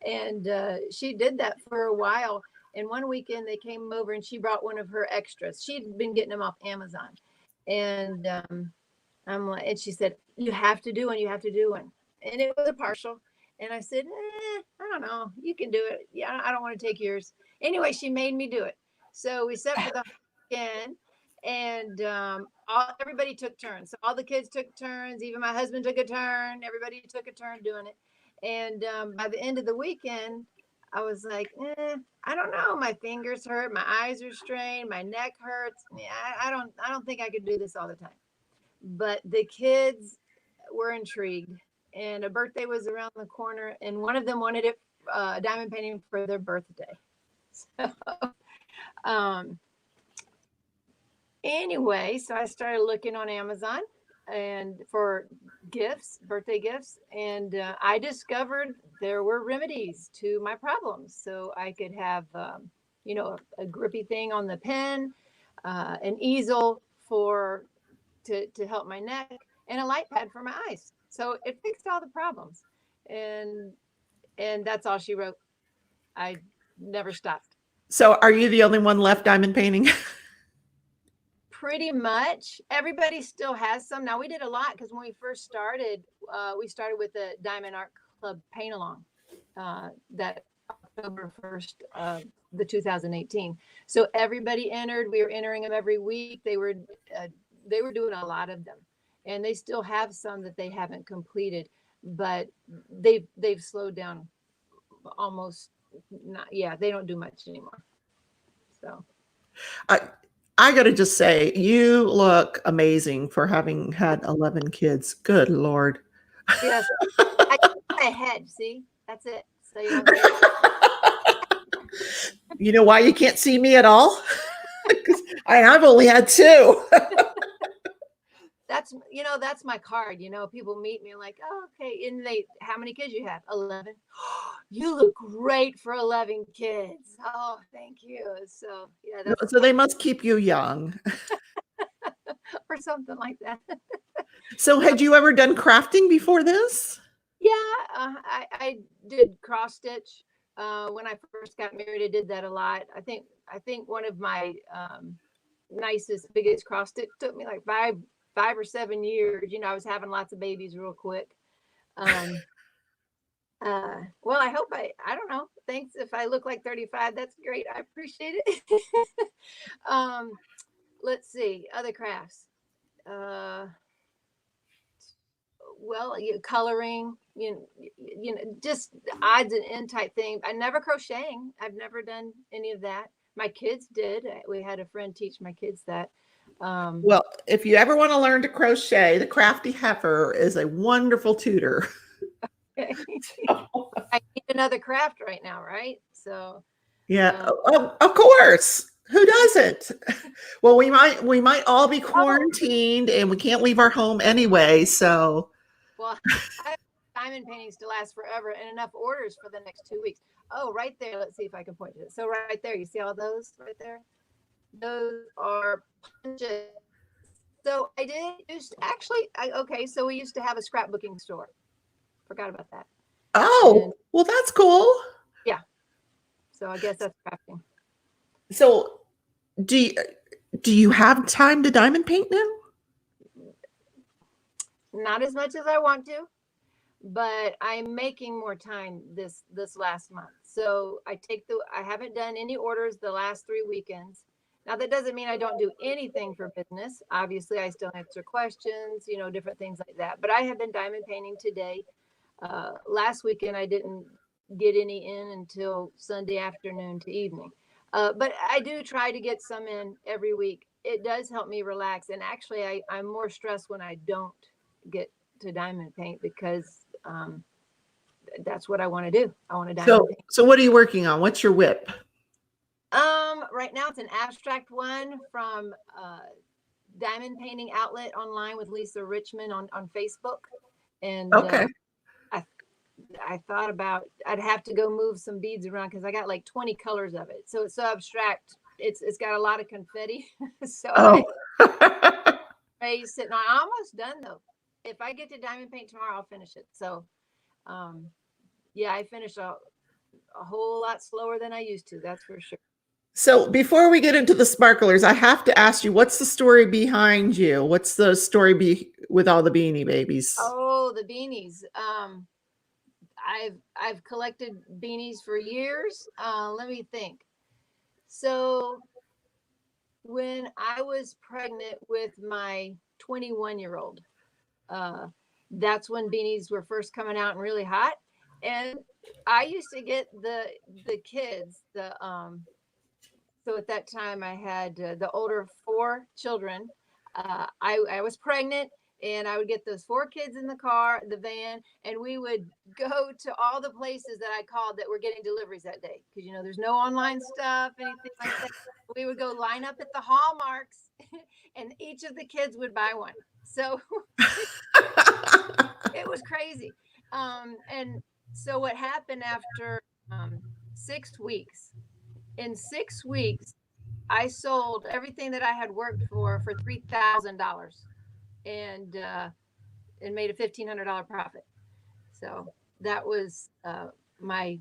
And she did that for a while. And one weekend they came over and she brought one of her extras. She'd been getting them off Amazon. And I'm like, and she said, you have to do one, you have to do one. And it was a partial. And I said, I don't know, you can do it. Yeah, I don't want to take yours. Anyway, she made me do it. So we set for the weekend and everybody took turns. So all the kids took turns. Even my husband took a turn. Everybody took a turn doing it. And by the end of the weekend, I was like, I don't know. My fingers hurt. My eyes are strained. My neck hurts. Yeah, I don't think I could do this all the time. But the kids were intrigued, and a birthday was around the corner, and one of them wanted it diamond painting for their birthday. So, anyway, so I started looking on Amazon and for gifts, birthday gifts, and I discovered there were remedies to my problems. So I could have, a grippy thing on the pen, an easel to help my neck, and a light pad for my eyes. So it fixed all the problems, and that's all she wrote. I never stopped. So are you the only one left diamond painting? Pretty much everybody still has some. Now we did a lot because when we first started, we started with the Diamond Art Club paint along that October 1st, the 2018. So everybody entered. We were entering them every week. They were doing a lot of them, and they still have some that they haven't completed, but they've slowed down almost. Not, yeah, they don't do much anymore. So I got to just say, you look amazing for having had 11 kids. Good Lord. yes, I my head. See, that's it. So you don't say. You know why you can't see me at all? Because I've only had 2. That's my card. People meet me like, oh, okay. And how many kids you have? 11. You look great for 11 kids. Oh, thank you. So yeah, So they must keep you young. or something like that. So had you ever done crafting before this? Yeah, I did cross stitch when I first got married. I did that a lot. I think one of my nicest, biggest cross stitch took me like 5 or 7 years. I was having lots of babies real quick. Well, I hope I don't know. Thanks. If I look like 35, that's great. I appreciate it. Let's see, other crafts. Well, coloring, just odds and end type thing. I never crocheting. I've never done any of that. My kids did. We had a friend teach my kids that. Well, if you ever want to learn to crochet, the Crafty Heifer is a wonderful tutor. Okay. I need another craft right now, right? So yeah, of course. Who doesn't? Well, we might all be quarantined and we can't leave our home anyway. So, well, I have diamond paintings to last forever and enough orders for the next 2 weeks. Oh, right there. Let's see if I can point to it. So right there, you see all those right there? Those are punches. So I did used actually. Okay, so we used to have a scrapbooking store. Forgot about that. Oh, And well, that's cool. yeah, so I guess that's crafting. So do you, do you have time to diamond paint now? Not as much as I want to, but I'm making more time this last month. So I haven't done any orders the last 3 weekends. Now that doesn't mean I don't do anything for business. Obviously, I still answer questions, different things like that. But I have been diamond painting today. Last weekend I didn't get any in until Sunday afternoon to evening. But I do try to get some in every week. It does help me relax. And actually, I'm more stressed when I don't get to diamond paint because that's what I want to do. I want to diamond paint. So what are you working on? What's your whip? Right now it's an abstract one from Diamond Painting Outlet online with Lisa Richmond on Facebook. And Okay. I thought about I'd have to go move some beads around because I got like 20 colors of it. So it's so abstract. It's got a lot of confetti. So Oh. I sitting on. I'm almost done though. If I get to diamond paint tomorrow, I'll finish it. So yeah, I finish a whole lot slower than I used to. That's for sure. So before we get into the sparklers, I have to ask you, what's the story behind you? What's the story with all the Beanie Babies? Oh, the beanies. I've collected beanies for years. Let me think. So when I was pregnant with my 21-year-old, that's when beanies were first coming out and really hot. And I used to get the kids, so at that time I had the older 4 children. I was pregnant and I would get those 4 kids in the van, and we would go to all the places that I called that were getting deliveries that day. Because, there's no online stuff, anything like that. We would go line up at the Hallmarks and each of the kids would buy one. So it was crazy. And so what happened after 6 weeks? In 6 weeks, I sold everything that I had worked for $3,000 and made a $1,500 profit. So that was my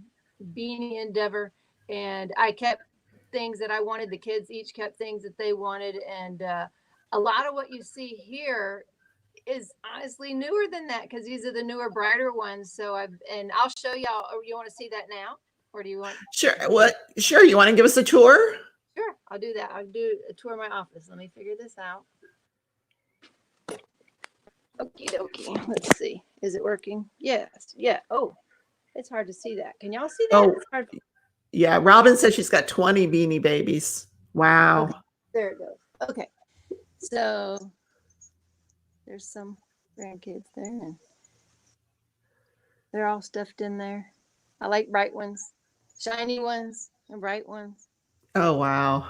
beanie endeavor. And I kept things that I wanted. The kids each kept things that they wanted. And a lot of what you see here is honestly newer than that because these are the newer, brighter ones. So I'll show y'all. You want to see that now? Or do you want? Sure. Sure. You want to give us a tour? Sure, I'll do that. I'll do a tour of my office. Let me figure this out. Okie dokie. Let's see. Is it working? Yes. Yeah. Oh, it's hard to see that. Can y'all see that? Oh, it's hard. Yeah. Robin says she's got 20 Beanie Babies. Wow. Okay, there it goes. Okay. So there's some grandkids there, and they're all stuffed in there. I like bright ones, shiny ones, and bright ones. Oh, wow.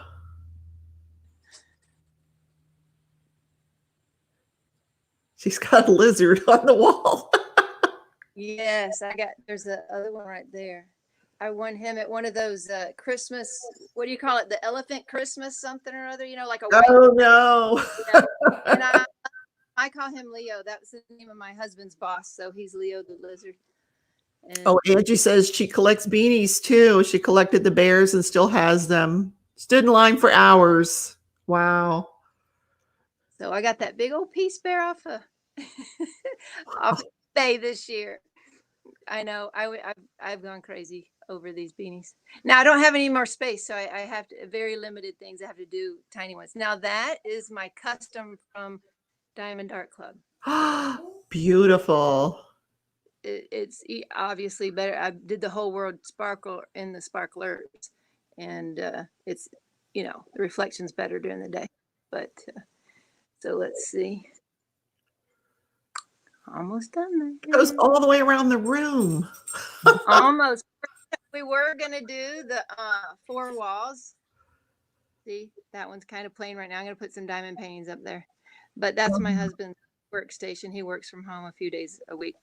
She's got a lizard on the wall. Yes, there's the other one right there. I won him at one of those Christmas, what do you call it? The elephant Christmas something or other, like a white. Oh, no. Yeah. And I call him Leo. That's the name of my husband's boss. So he's Leo the lizard. And Oh, Angie says she collects beanies too. She collected the bears and still has them. Stood in line for hours. Wow. so I got that big old peace bear off eBay this year. I know I've gone crazy over these beanies. Now I don't have any more space, so I have very limited things. I have to do tiny ones. Now that is my custom from Diamond Art Club. Beautiful. It's obviously better. I did the whole world sparkle in the sparklers, and it's the reflection's better during the day. But so let's see. Almost done there. It goes all the way around the room. Almost. We were gonna do the 4 walls. See, that one's kind of plain right now. I'm gonna put some diamond paintings up there, but that's my husband's workstation. He works from home a few days a week.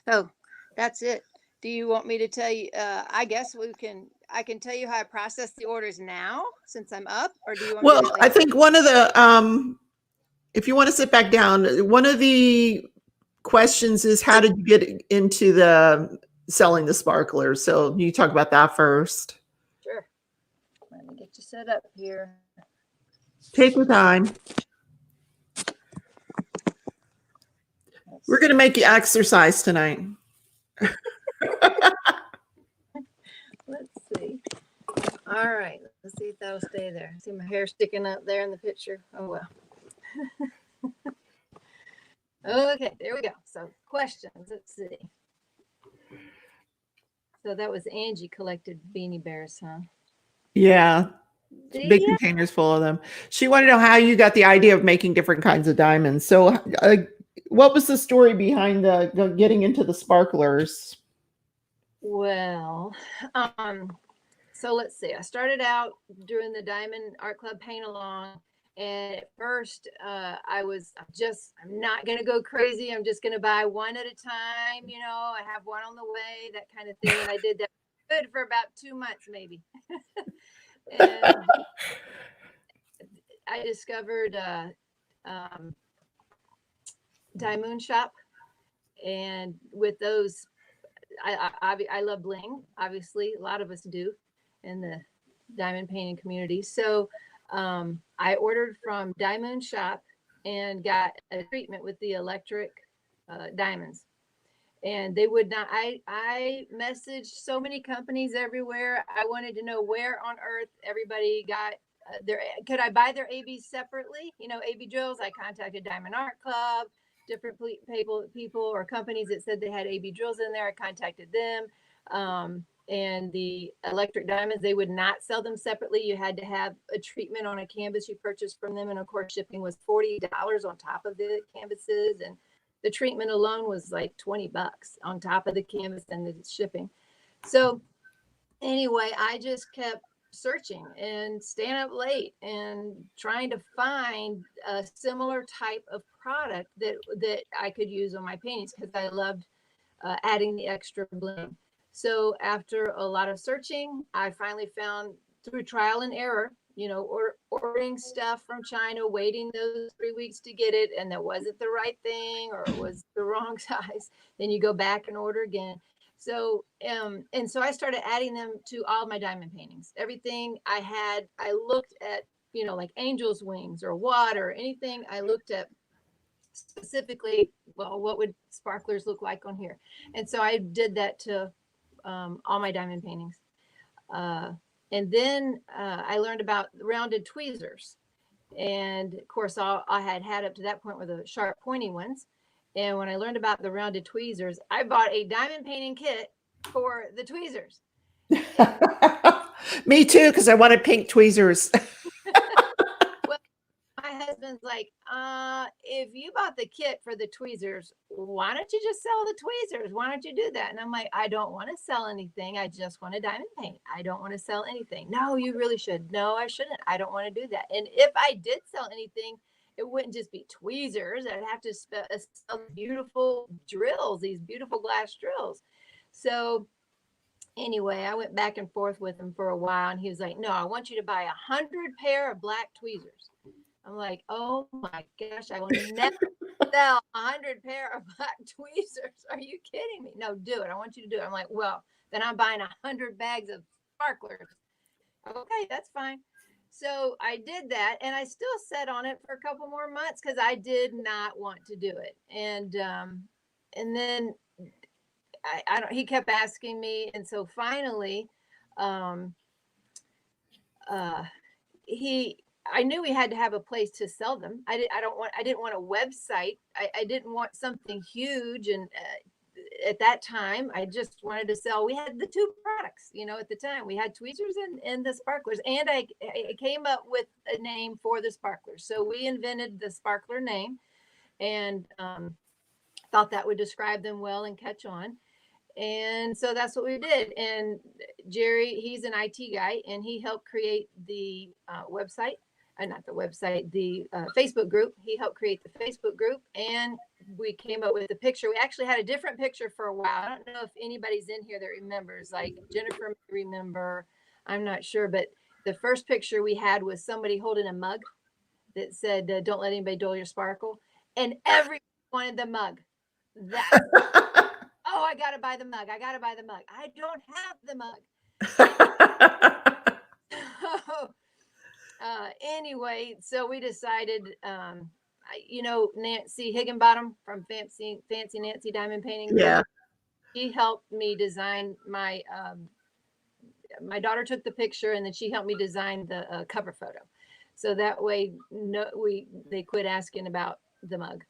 So that's it. Do you want me to tell you? I guess we can. I can tell you how I process the orders now since I'm up, or do you want me to Well, do that I later? think one of the if you want to sit back down, one of the questions is how did you get into the selling the sparklers? So you talk about that first. Sure. Let me get you set up here. Take your time. We're going to make you exercise tonight. Let's see. All right. Let's see if that'll stay there. See my hair sticking up there in the picture. Oh, well. Okay, there we go. So questions. Let's see. So that was Angie collected Beanie Bears, huh? Yeah. Big Yeah. containers full of them. She wanted to know how you got the idea of making different kinds of diamonds. So, what was the story behind the getting into the sparklers? Well, so let's see. I started out doing the Diamond Art Club paint along, and at first, I'm not gonna go crazy. I'm just gonna buy one at a time. You know, I have one on the way, that kind of thing. And I did that good for about 2 months, maybe. And I discovered Diamond Shop, and with those, I love bling. Obviously, a lot of us do in the diamond painting community. So I ordered from Diamond Shop and got a treatment with the electric diamonds. And they would not. I messaged so many companies everywhere. I wanted to know where on earth everybody got their. Could I buy their ABs separately? You know, AB drills. I contacted Diamond Art Club, different people or companies that said they had AB drills in there. I contacted them. And the electric diamonds, they would not sell them separately. You had to have a treatment on a canvas you purchased from them, and of course, shipping was $40 on top of the canvases, and the treatment alone was like $20 on top of the canvas and the shipping. So anyway, I just kept searching and staying up late and trying to find a similar type of product that I could use on my paintings, because I loved adding the extra bling. So after a lot of searching, I finally found, through trial and error, you know, or ordering stuff from China, waiting those 3 weeks to get it, and that wasn't the right thing, or it was the wrong size. Then you go back and order again. So and so I started adding them to all my diamond paintings. Everything I had, I looked at, you know, like angel's wings or water, anything I looked at specifically, well, what would sparklers look like on here? And so I did that to all my diamond paintings. And then I learned about rounded tweezers. And of course, all I had up to that point were the sharp, pointy ones. And when I learned about the rounded tweezers, I bought a diamond painting kit for the tweezers. Me too, because I wanted pink tweezers. Well, my husband's like, if you bought the kit for the tweezers, why don't you just sell the tweezers? Why don't you do that? And I'm like, I don't want to sell anything. I just want to diamond paint. I don't want to sell anything. No, you really should. No, I shouldn't. I don't want to do that. And if I did sell anything, it wouldn't just be tweezers. I'd have to sell beautiful drills, these beautiful glass drills. So anyway, I went back and forth with him for a while, and he was like, no, I want you to buy 100 pair of black tweezers. I'm like, oh my gosh, I will never sell 100 pair of black tweezers. Are you kidding me? No, do it. I want you to do it. I'm like, well, then I'm buying 100 bags of sparklers. Okay, that's fine. So I did that, and I still sat on it for a couple more months because I did not want to do it. And then I don't. He kept asking me, and so finally, um, he. I knew we had to have a place to sell them. I didn't want a website. I didn't want something huge. And at that time, I just wanted to sell. We had the two products, you know, at the time. We had tweezers and the sparklers. And I came up with a name for the sparklers. So we invented the sparkler name, and thought that would describe them well and catch on. And so that's what we did. And Jerry, he's an IT guy, and he helped create the website. Not the website, the Facebook group. He helped create the Facebook group, and we came up with a picture. We actually had a different picture for a while. I don't know if anybody's in here that remembers. Like Jennifer may remember. I'm not sure, but the first picture we had was somebody holding a mug that said, "Don't let anybody dull your sparkle," and everyone wanted the mug. That oh, I gotta buy the mug. I gotta buy the mug. I don't have the mug. Anyway, so we decided, Nancy Higginbottom from Fancy Nancy Diamond Painting Group. Yeah. She helped me design my daughter took the picture, and then she helped me design the cover photo. So that way, they quit asking about the mug.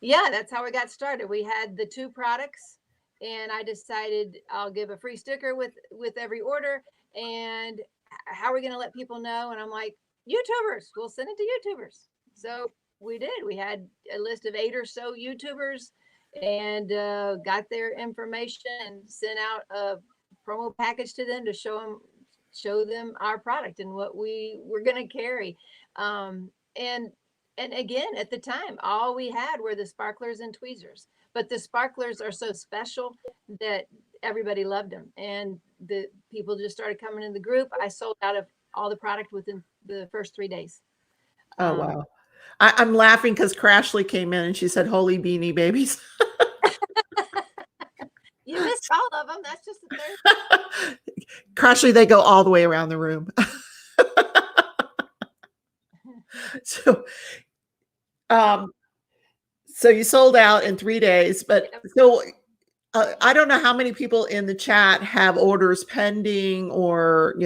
Yeah, that's how we got started. We had the 2 products, and I decided I'll give a free sticker with every order. And how are we going to let people know? And I'm like, YouTubers, we'll send it to YouTubers. So we did. We had a list of 8 or so YouTubers, and got their information and sent out a promo package to them to show them our product and what we were going to carry. And again, at the time, all we had were the sparklers and tweezers. But the sparklers are so special that everybody loved them. And the people just started coming in the group. I sold out of all the product within the first 3 days. Oh, wow. I'm laughing because Crashly came in and she said, "Holy beanie babies." You missed all of them. That's just the third. Crashly, they go all the way around the room. So, so you sold out in 3 days, but so I don't know how many people in the chat have orders pending, or,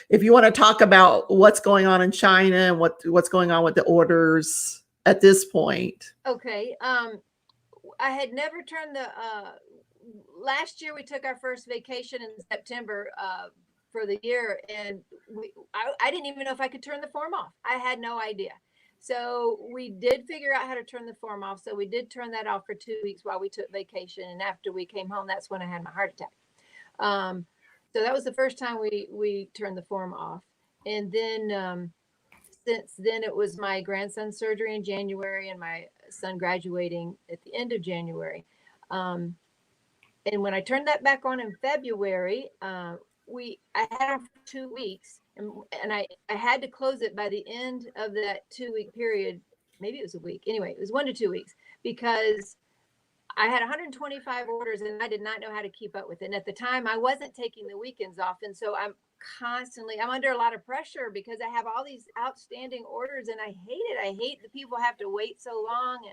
if you want to talk about what's going on in China and what's going on with the orders at this point. Okay. I had never turned last year we took our first vacation in September for the year, and I didn't even know if I could turn the form off. I had no idea. So we did figure out how to turn the form off. So we did turn that off for 2 weeks while we took vacation. And after we came home, that's when I had my heart attack. So that was the first time we turned the form off. And then since then, it was my grandson's surgery in January and my son graduating at the end of January. And when I turned that back on in February, I had it for 2 weeks. And I had to close it by the end of that 2-week period. Maybe it was a week. Anyway, it was 1 to 2 weeks, because I had 125 orders and I did not know how to keep up with it. And at the time, I wasn't taking the weekends off. And so I'm under a lot of pressure because I have all these outstanding orders, and I hate it. I hate that people have to wait so long,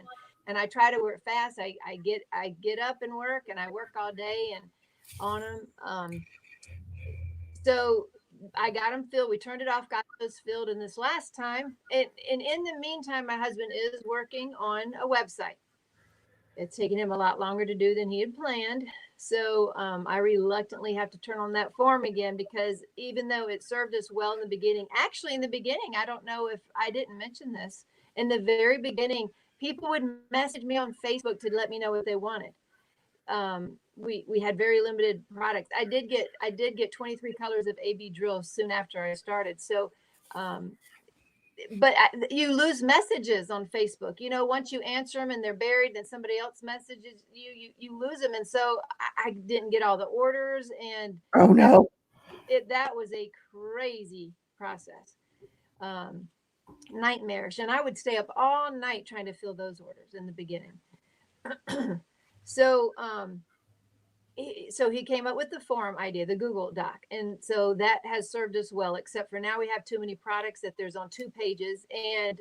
and I try to work fast. I get up and work, and I work all day and on them. So I got them filled. We turned it off, got those filled. And this last time, and in the meantime, my husband is working on a website. It's taken him a lot longer to do than he had planned. So I reluctantly have to turn on that form again, because even though it served us well in the beginning, actually in the beginning, I don't know if I didn't mention this, in the very beginning, people would message me on Facebook to let me know what they wanted. We had very limited products. I did get 23 colors of AB drills soon after I started. So, but you lose messages on Facebook. Once you answer them and they're buried, then somebody else messages you lose them. And so I didn't get all the orders, and oh no, that was a crazy process, nightmarish. And I would stay up all night trying to fill those orders in the beginning. So he came up with the form idea, the Google Doc. And so that has served us well, except for now we have too many products that there's on 2 pages, and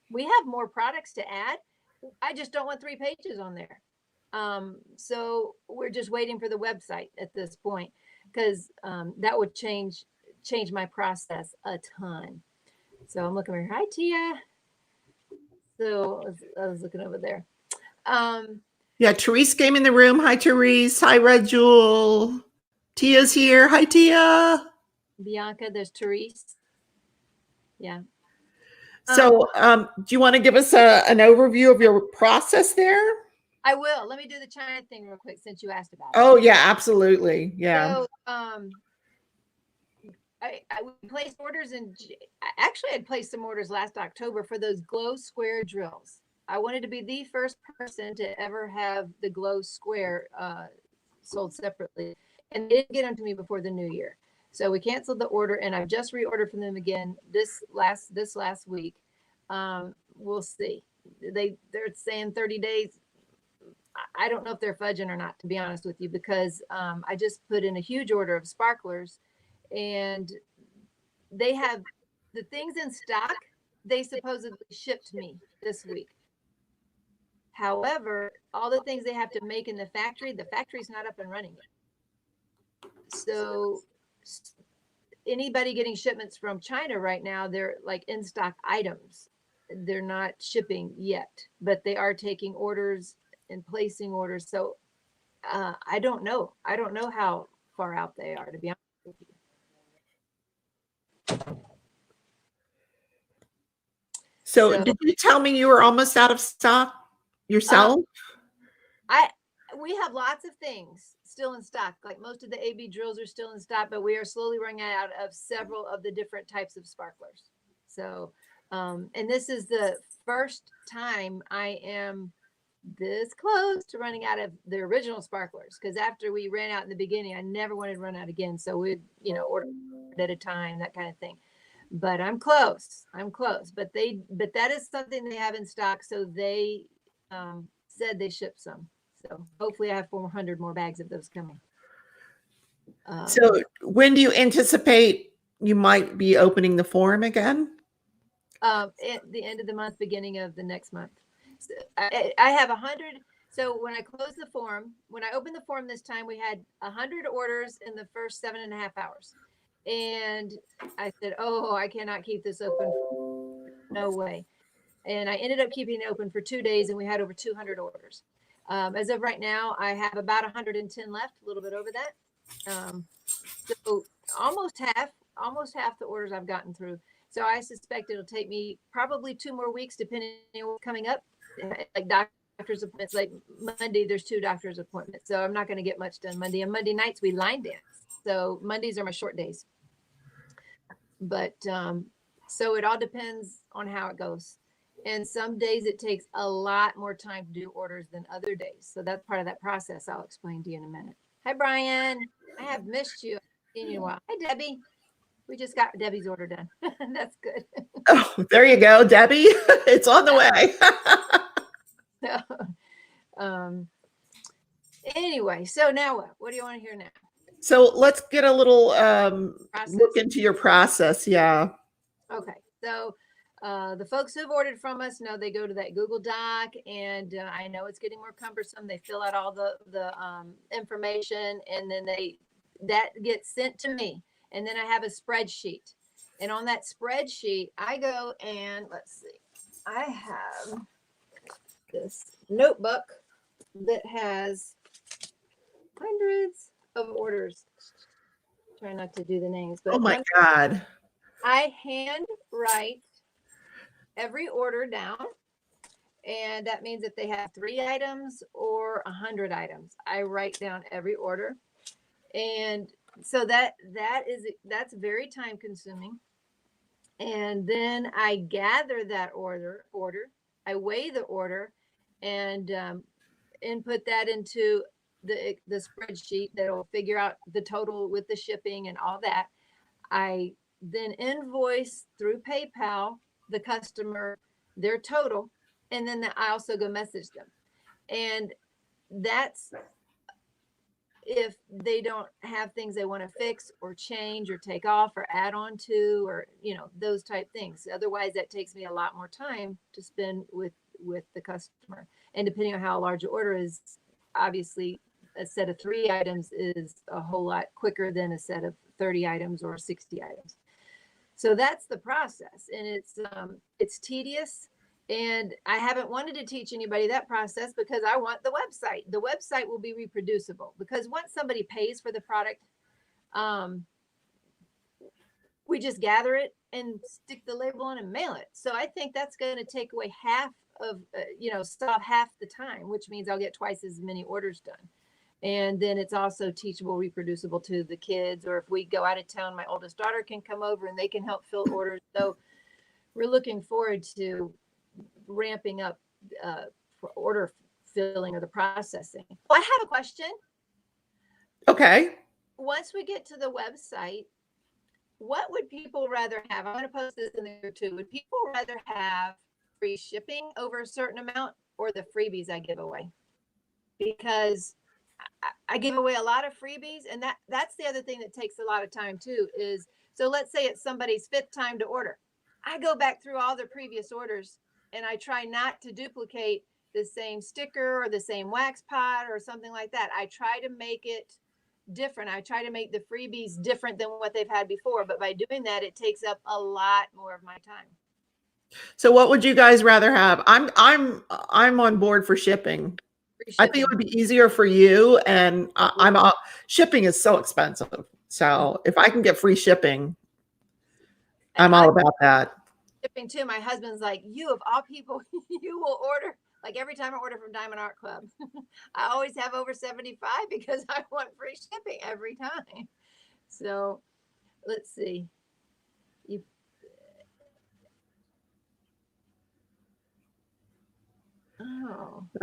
we have more products to add. I just don't want 3 pages on there. So we're just waiting for the website at this point, because that would change my process a ton. So I'm looking over here. Hi, Tia. So I was looking over there. Yeah, Therese came in the room. Hi, Therese. Hi, Red Jewel. Tia's here. Hi, Tia. Bianca, there's Therese. Yeah. So do you want to give us an overview of your process there? I will. Let me do the China thing real quick, since you asked about it. Oh, yeah, absolutely. Yeah. So I placed orders actually I'd placed some orders last October for those glow square drills. I wanted to be the first person to ever have the glow square sold separately. and they didn't get them to me before the new year. So we canceled the order, and I've just reordered from them again this last week. We'll see. They're saying 30 days. I don't know if they're fudging or not, to be honest with you, because I just put in a huge order of sparklers, and they have the things in stock. They supposedly shipped me this week. However, all the things they have to make in the factory's not up and running yet. So anybody getting shipments from China right now, they're like in stock items. They're not shipping yet, but they are taking orders and placing orders. So I don't know. I don't know how far out they are, to be honest with you. So did you tell me you were almost out of stock yourself? We have lots of things still in stock. Like most of the AB drills are still in stock, but we are slowly running out of several of the different types of sparklers. So, and this is the first time I am this close to running out of the original sparklers, because after we ran out in the beginning, I never wanted to run out again. So we, order at a time, that kind of thing. But I'm close. But that is something they have in stock. So they said they shipped some. So hopefully I have 400 more bags of those coming. So when do you anticipate you might be opening the forum again? At the end of the month, beginning of the next month. So I have 100. So when I closed the forum, when I opened the forum this time, we had 100 orders in the first 7.5 hours. And I said, oh, I cannot keep this open. No way. And I ended up keeping it open for 2 days, and we had over 200 orders. As of right now, I have about 110 left, a little bit over that. So almost half the orders I've gotten through. So I suspect it'll take me probably 2 more weeks, depending on what's coming up. Like doctor's appointments, like Monday, there's 2 doctor's appointments. So I'm not going to get much done Monday. And Monday nights we line dance. So Mondays are my short days. But so it all depends on how it goes. And some days it takes a lot more time to do orders than other days. So that's part of that process. I'll explain to you in a minute. Hi, Brian. I have missed you. I've seen you in a while. Hi, Debbie. We just got Debbie's order done. That's good. Oh, there you go, Debbie. It's on the way. Anyway, so now what? What do you want to hear now? So let's get a little look into your process. Yeah. Okay. So the folks who have ordered from us know they go to that Google Doc, and I know it's getting more cumbersome. They fill out all the information, and then that gets sent to me. And then I have a spreadsheet. And on that spreadsheet, I go and let's see, I have this notebook that has hundreds of orders. Try not to do the names, but oh my God. I hand write every order down. And that means if they have 3 items or 100 items, I write down every order. And so that's very time consuming. And then I gather that order, I weigh the order, and input that into the spreadsheet that'll figure out the total with the shipping and all that. I then invoice through PayPal the customer their total, and then I also go message them. And that's if they don't have things they want to fix or change or take off or add on to, or those type things. Otherwise that takes me a lot more time to spend with the customer. And depending on how large the order is, obviously a set of 3 items is a whole lot quicker than a set of 30 items or 60 items. So that's the process, and it's tedious. And I haven't wanted to teach anybody that process because I want the website. The website will be reproducible, because once somebody pays for the product, we just gather it and stick the label on and mail it. So I think that's going to take away half of, stop half the time, which means I'll get twice as many orders done. And then it's also teachable, reproducible to the kids. Or if we go out of town, my oldest daughter can come over and they can help fill orders. So we're looking forward to ramping up for order filling or the processing. Well, I have a question. Okay. once we get to the website, what would people rather have? I'm going to post this in there too. Would people rather have free shipping over a certain amount or the freebies I give away? Because I give away a lot of freebies, and that's the other thing that takes a lot of time too is, so let's say it's somebody's 5th time to order. I go back through all their previous orders and I try not to duplicate the same sticker or the same wax pot or something like that. I try to make it different. I try to make the freebies different than what they've had before, but by doing that, it takes up a lot more of my time. So what would you guys rather have? I'm on board for shipping. I think it would be easier for you, and shipping is so expensive. So if I can get free shipping, I'm all about that. Shipping too. My husband's like, you of all people, you will order. Like every time I order from Diamond Art Club, I always have over 75 because I want free shipping every time. So let's see.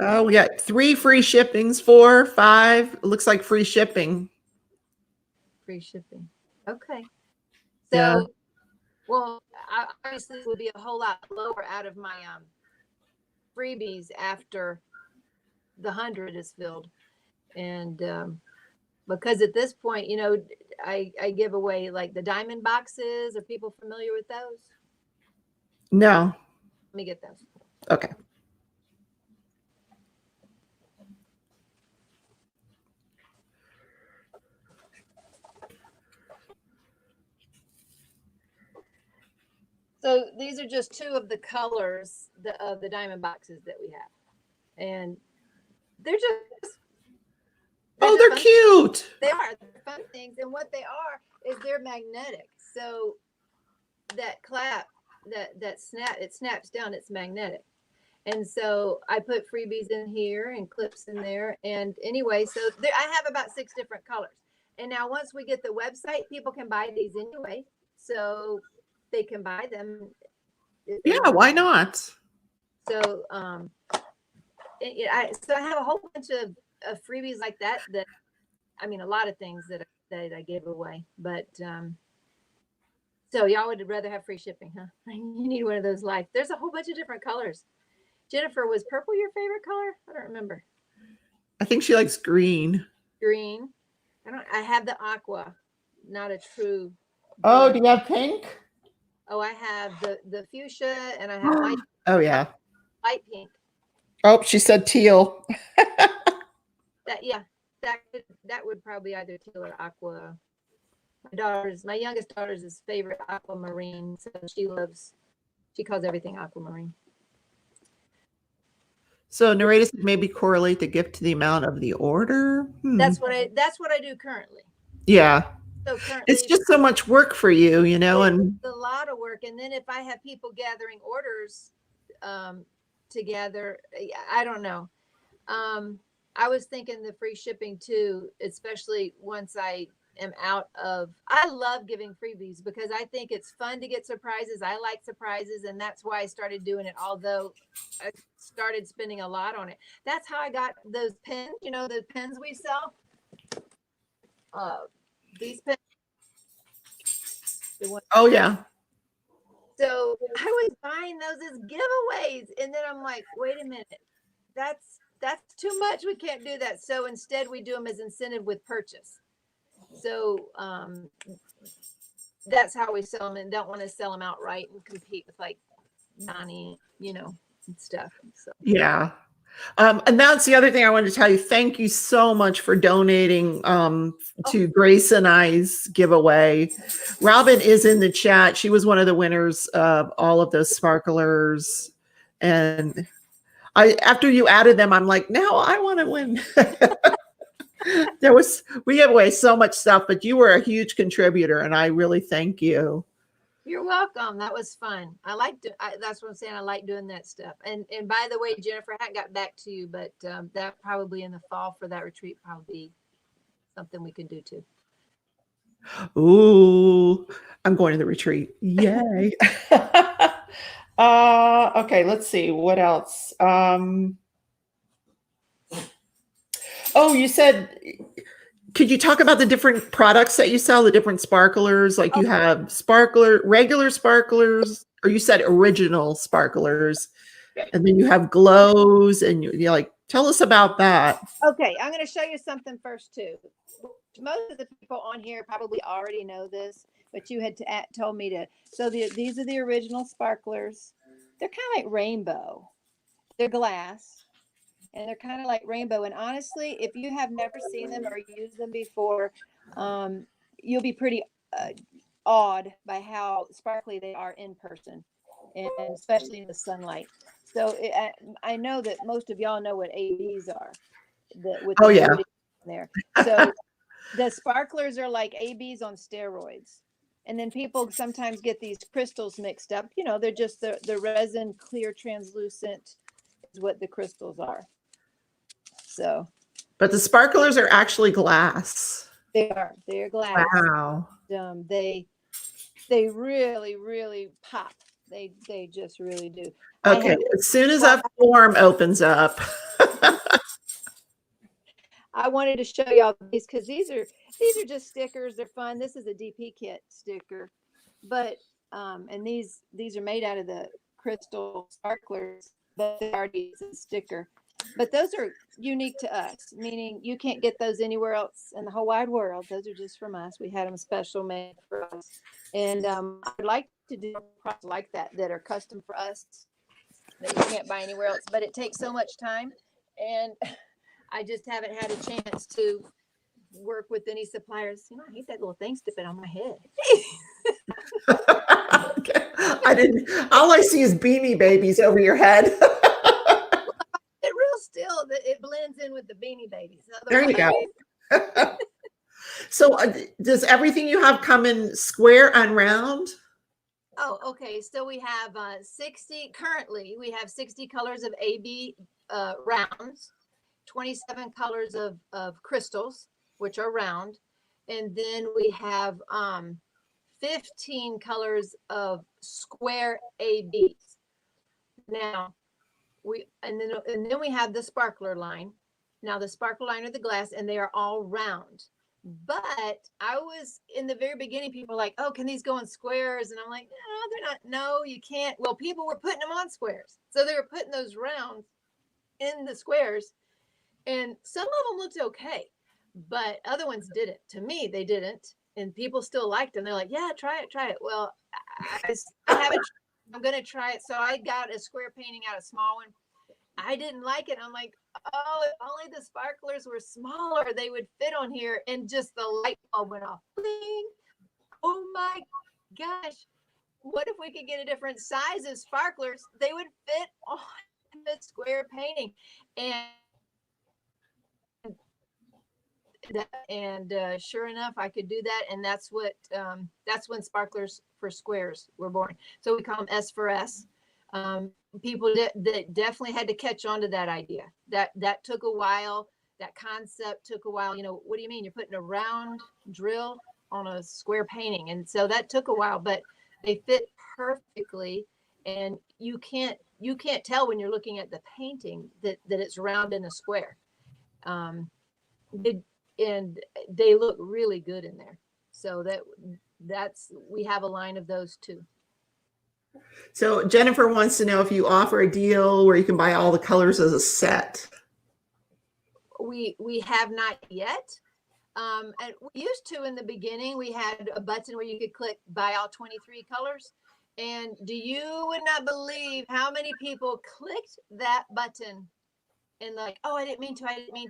Oh, we got 3 free shippings, 4, 5. Looks like free shipping. Free shipping. Okay. So, yeah. Well, obviously it would be a whole lot lower out of my freebies after the 100 is filled. And because at this point, you know, I give away like the diamond boxes. Are people familiar with those? No. Let me get those. Okay. So these are just 2 of the colors of the diamond boxes that we have. And they're just they're cute. They are. They're fun things. And what they are is they're magnetic. So that clap, that snap, it snaps down, it's magnetic. And so I put freebies in here and clips in there. And anyway, so there, I have about 6 different colors. And now once we get the website, people can buy these anyway. So they can buy them. Yeah, why not? So I have a whole bunch of freebies like that, I mean, a lot of things that I give away. But so y'all would rather have free shipping, huh? You need one of those lights. There's a whole bunch of different colors. Jennifer, was purple your favorite color? I don't remember. I think she likes green. Green. I have the aqua, not a true. Oh, do you have pink? Oh, I have the fuchsia, and I have light. Oh yeah. Light pink. Oh, she said teal. That would probably either teal or aqua. My youngest daughter's favorite aquamarine, so she calls everything aquamarine. So narrator said maybe correlate the gift to the amount of the order. That's what I do currently. Yeah. So currently, it's just so much work for you, you know, and a lot of work. And then if I have people gathering orders together, I don't know. I was thinking the free shipping too, especially once I am out of. I love giving freebies because I think it's fun to get surprises. I like surprises, and that's why I started doing it. Although I started spending a lot on it. That's how I got those pens. You know, the pens we sell. These pens. Oh yeah. So I was buying those as giveaways, and then I'm like, wait a minute, that's too much. We can't do that. So instead, we do them as incentive with purchase. So that's how we sell them, and don't want to sell them outright and compete with like Nani, you know, and stuff. So yeah. And that's the other thing I wanted to tell you. Thank you so much for donating to Grace and I's giveaway. Robin is in the chat. She was one of the winners of all of those sparklers. And after you added them, I'm like, now I want to win. We gave away so much stuff, but you were a huge contributor, and I really thank you. You're welcome. That was fun. That's what I'm saying. I like doing that stuff. And by the way, Jennifer, I hadn't got back to you, but that probably in the fall for that retreat probably something we could do too. Ooh, I'm going to the retreat. Yay. Okay, let's see. What else? Oh, you said, could you talk about the different products that you sell, the different sparklers? Like you have regular sparklers, or you said original sparklers, and then you have glows, and you like, tell us about that. Okay, I'm going to show you something first too. Most of the people on here probably already know this, but you had told me to. So these are the original sparklers. They're kind of like rainbow. They're glass, and they're kind of like rainbow. And honestly, if you have never seen them or used them before, you'll be pretty awed by how sparkly they are in person, and especially in the sunlight. So I know that most of y'all know what ABs are. With Oh the yeah. there. So the sparklers are like ABs on steroids. And then people sometimes get these crystals mixed up. You know, they're just the resin clear translucent is what the crystals are. So, but the sparklers are actually glass. They're glass. Wow. They really, really pop. They just really do. Okay, as soon as that form opens up. I wanted to show y'all these because these are just stickers. They're fun. This is a DP kit sticker, but and these are made out of the crystal sparklers, but they already is a sticker. But those are unique to us, meaning you can't get those anywhere else in the whole wide world. Those are just from us. We had them special made for us, and I would like to do products like that are custom for us that you can't buy anywhere else. But it takes so much time, and I just haven't had a chance to work with any suppliers. You know, I hate that little thing sticking on my head. Okay. All I see is Beanie Babies over your head. It real still, it blends in with the Beanie Babies. There you go. So does everything you have come in square and round? Oh, okay. So we have 60, currently we have 60 colors of AB rounds, 27 colors of crystals, which are round. And then we have 15 colors of square ABs. Now and then we have the sparkler line. Now the sparkler line are the glass, and they are all round. But I was in the very beginning, people were like, oh, can these go in squares? And I'm like, no, they're not. No, you can't. Well, people were putting them on squares. So they were putting those rounds in the squares. And some of them looked okay, but other ones didn't. To me, they didn't. And people still liked them. They're like, yeah, try it. Well, I haven't. I'm going to try it. So I got a square painting out, a small one. I didn't like it. I'm like, oh, if only the sparklers were smaller, they would fit on here. And just the light bulb went off. Bling. Oh my gosh. What if we could get a different size of sparklers? They would fit on the square painting. And sure enough, I could do that. And that's when sparklers for squares were born. So we call them S for S. People that definitely had to catch on to that idea. That took a while. That concept took a while. You know, what do you mean? You're putting a round drill on a square painting. And so that took a while, but they fit perfectly. And you can't tell when you're looking at the painting that it's round in a square. And they look really good in there. So we have a line of those too. So Jennifer wants to know if you offer a deal where you can buy all the colors as a set. We have not yet. And we used to in the beginning. We had a button where you could click buy all 23 colors. And you would not believe how many people clicked that button and like, oh, I didn't mean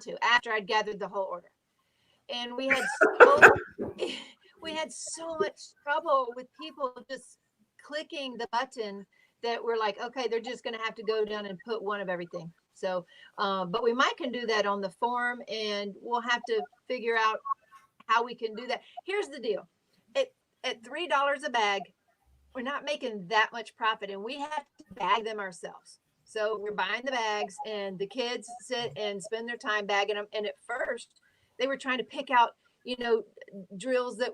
to, after I'd gathered the whole order. And we had so much trouble with people just clicking the button that we're like, okay, they're just going to have to go down and put one of everything. So, but we can do that on the form, and we'll have to figure out how we can do that. Here's the deal. At $3 a bag, we're not making that much profit, and we have to bag them ourselves. So we're buying the bags, and the kids sit and spend their time bagging them. And at first, they were trying to pick out, drills that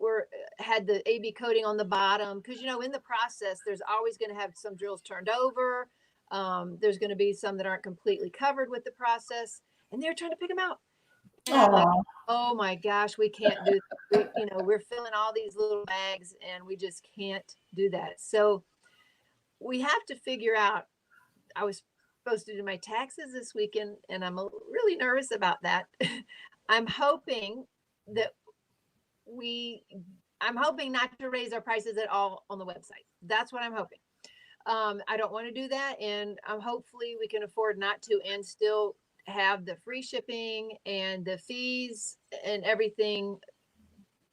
had the AB coating on the bottom. Because, in the process, there's always going to have some drills turned over. There's going to be some that aren't completely covered with the process. And they're trying to pick them out. Aw. Oh my gosh, we can't do that. We're filling all these little bags and we just can't do that. So we have to figure out. I was supposed to do my taxes this weekend and I'm really nervous about that. I'm hoping that I'm hoping not to raise our prices at all on the website. That's what I'm hoping. I don't want to do that. And hopefully we can afford not to and still have the free shipping and the fees and everything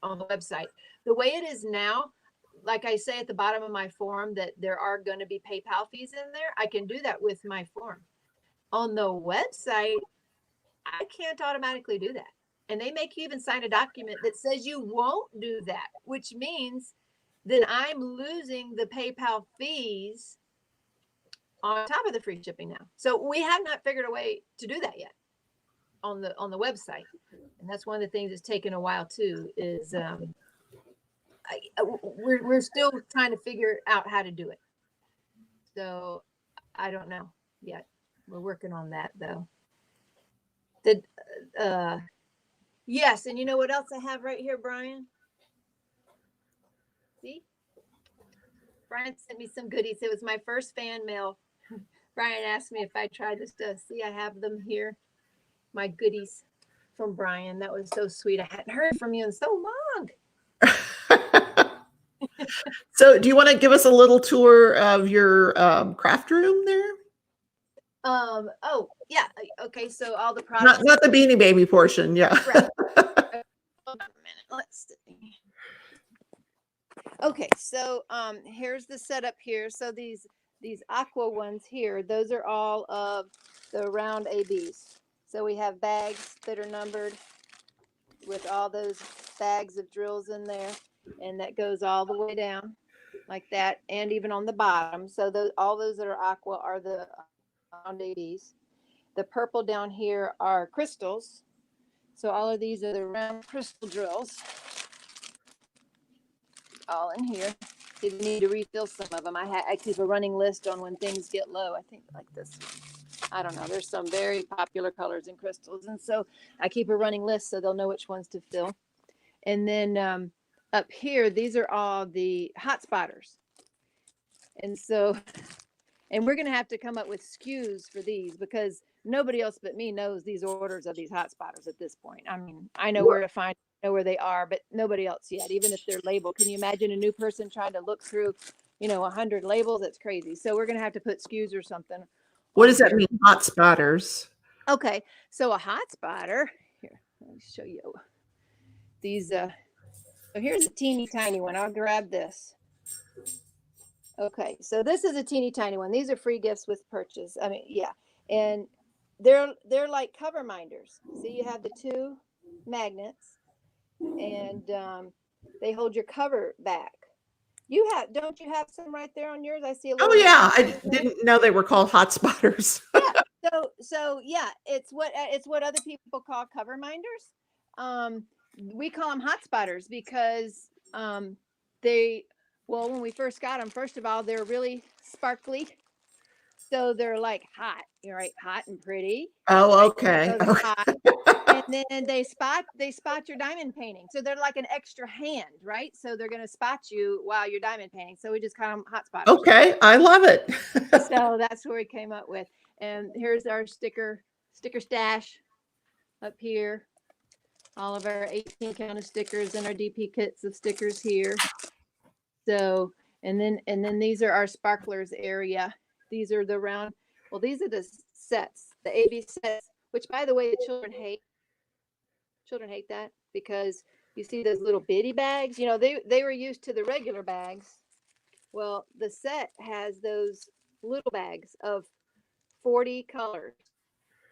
on the website. The way it is now, like I say at the bottom of my form, that there are going to be PayPal fees in there. I can do that with my form. On the website, I can't automatically do that. And they make you even sign a document that says you won't do that, which means then I'm losing the PayPal fees on top of the free shipping now. So we have not figured a way to do that yet on the website. And that's one of the things that's taken a while too, is we're still trying to figure out how to do it. So I don't know yet. We're working on that though. Yes, and you know what else I have right here, Brian? See? Brian sent me some goodies. It was my first fan mail. Brian asked me if I tried this stuff. See, I have them here. My goodies from Brian. That was so sweet. I hadn't heard from you in so long. So do you want to give us a little tour of your craft room there? Oh, yeah. Okay, so all the products. Not the Beanie Baby portion, yeah. Right. Hold on a minute. Let's see. Okay, so here's the setup here. So these aqua ones here, those are all of the round ABs. So we have bags that are numbered with all those bags of drills in there, and that goes all the way down like that, and even on the bottom. So all those that are aqua are the round ABs. The purple down here are crystals. So all of these are the round crystal drills. All in here. If you need to refill some of them, I keep a running list on when things get low. I think like this one. I don't know. There's some very popular colors in crystals, and so I keep a running list so they'll know which ones to fill. And then up here, these are all the hot spotters. And so, and we're going to have to come up with SKUs for these because nobody else but me knows these orders of these hot spotters at this point. I mean, I know where to find, know where they are, but nobody else yet, even if they're labeled. Can you imagine a new person trying to look through, 100 labels? That's crazy. So we're going to have to put SKUs or something. What does that mean, hot spotters? Okay, so a hot spotter, here, let me show you these. So here's a teeny tiny one. I'll grab this. Okay, so this is a teeny tiny one. These are free gifts with purchase. I mean, yeah, and they're like cover minders. See, you have the two magnets, and they hold your cover back. Don't you have some right there on yours? I see a little. Oh yeah, I didn't know they were called hot spotters. Yeah. So yeah, it's what other people call cover minders. We call them hot spotters because when we first got them, first of all, they're really sparkly. So they're like hot, right? Hot and pretty. Oh, okay. So they're hot. And then they spot your diamond painting. So they're like an extra hand, right? So they're going to spot you while you're diamond painting. So we just call them hot spotters. Okay, I love it. So that's what we came up with. And here's our sticker stash up here. All of our 18 count of stickers and our DP kits of stickers here. So, and then these are our sparklers area. These are the round. Well, these are the sets, the AB sets, which by the way, the children hate. Children hate that because you see those little bitty bags. They were used to the regular bags. Well, the set has those little bags of 40 colors,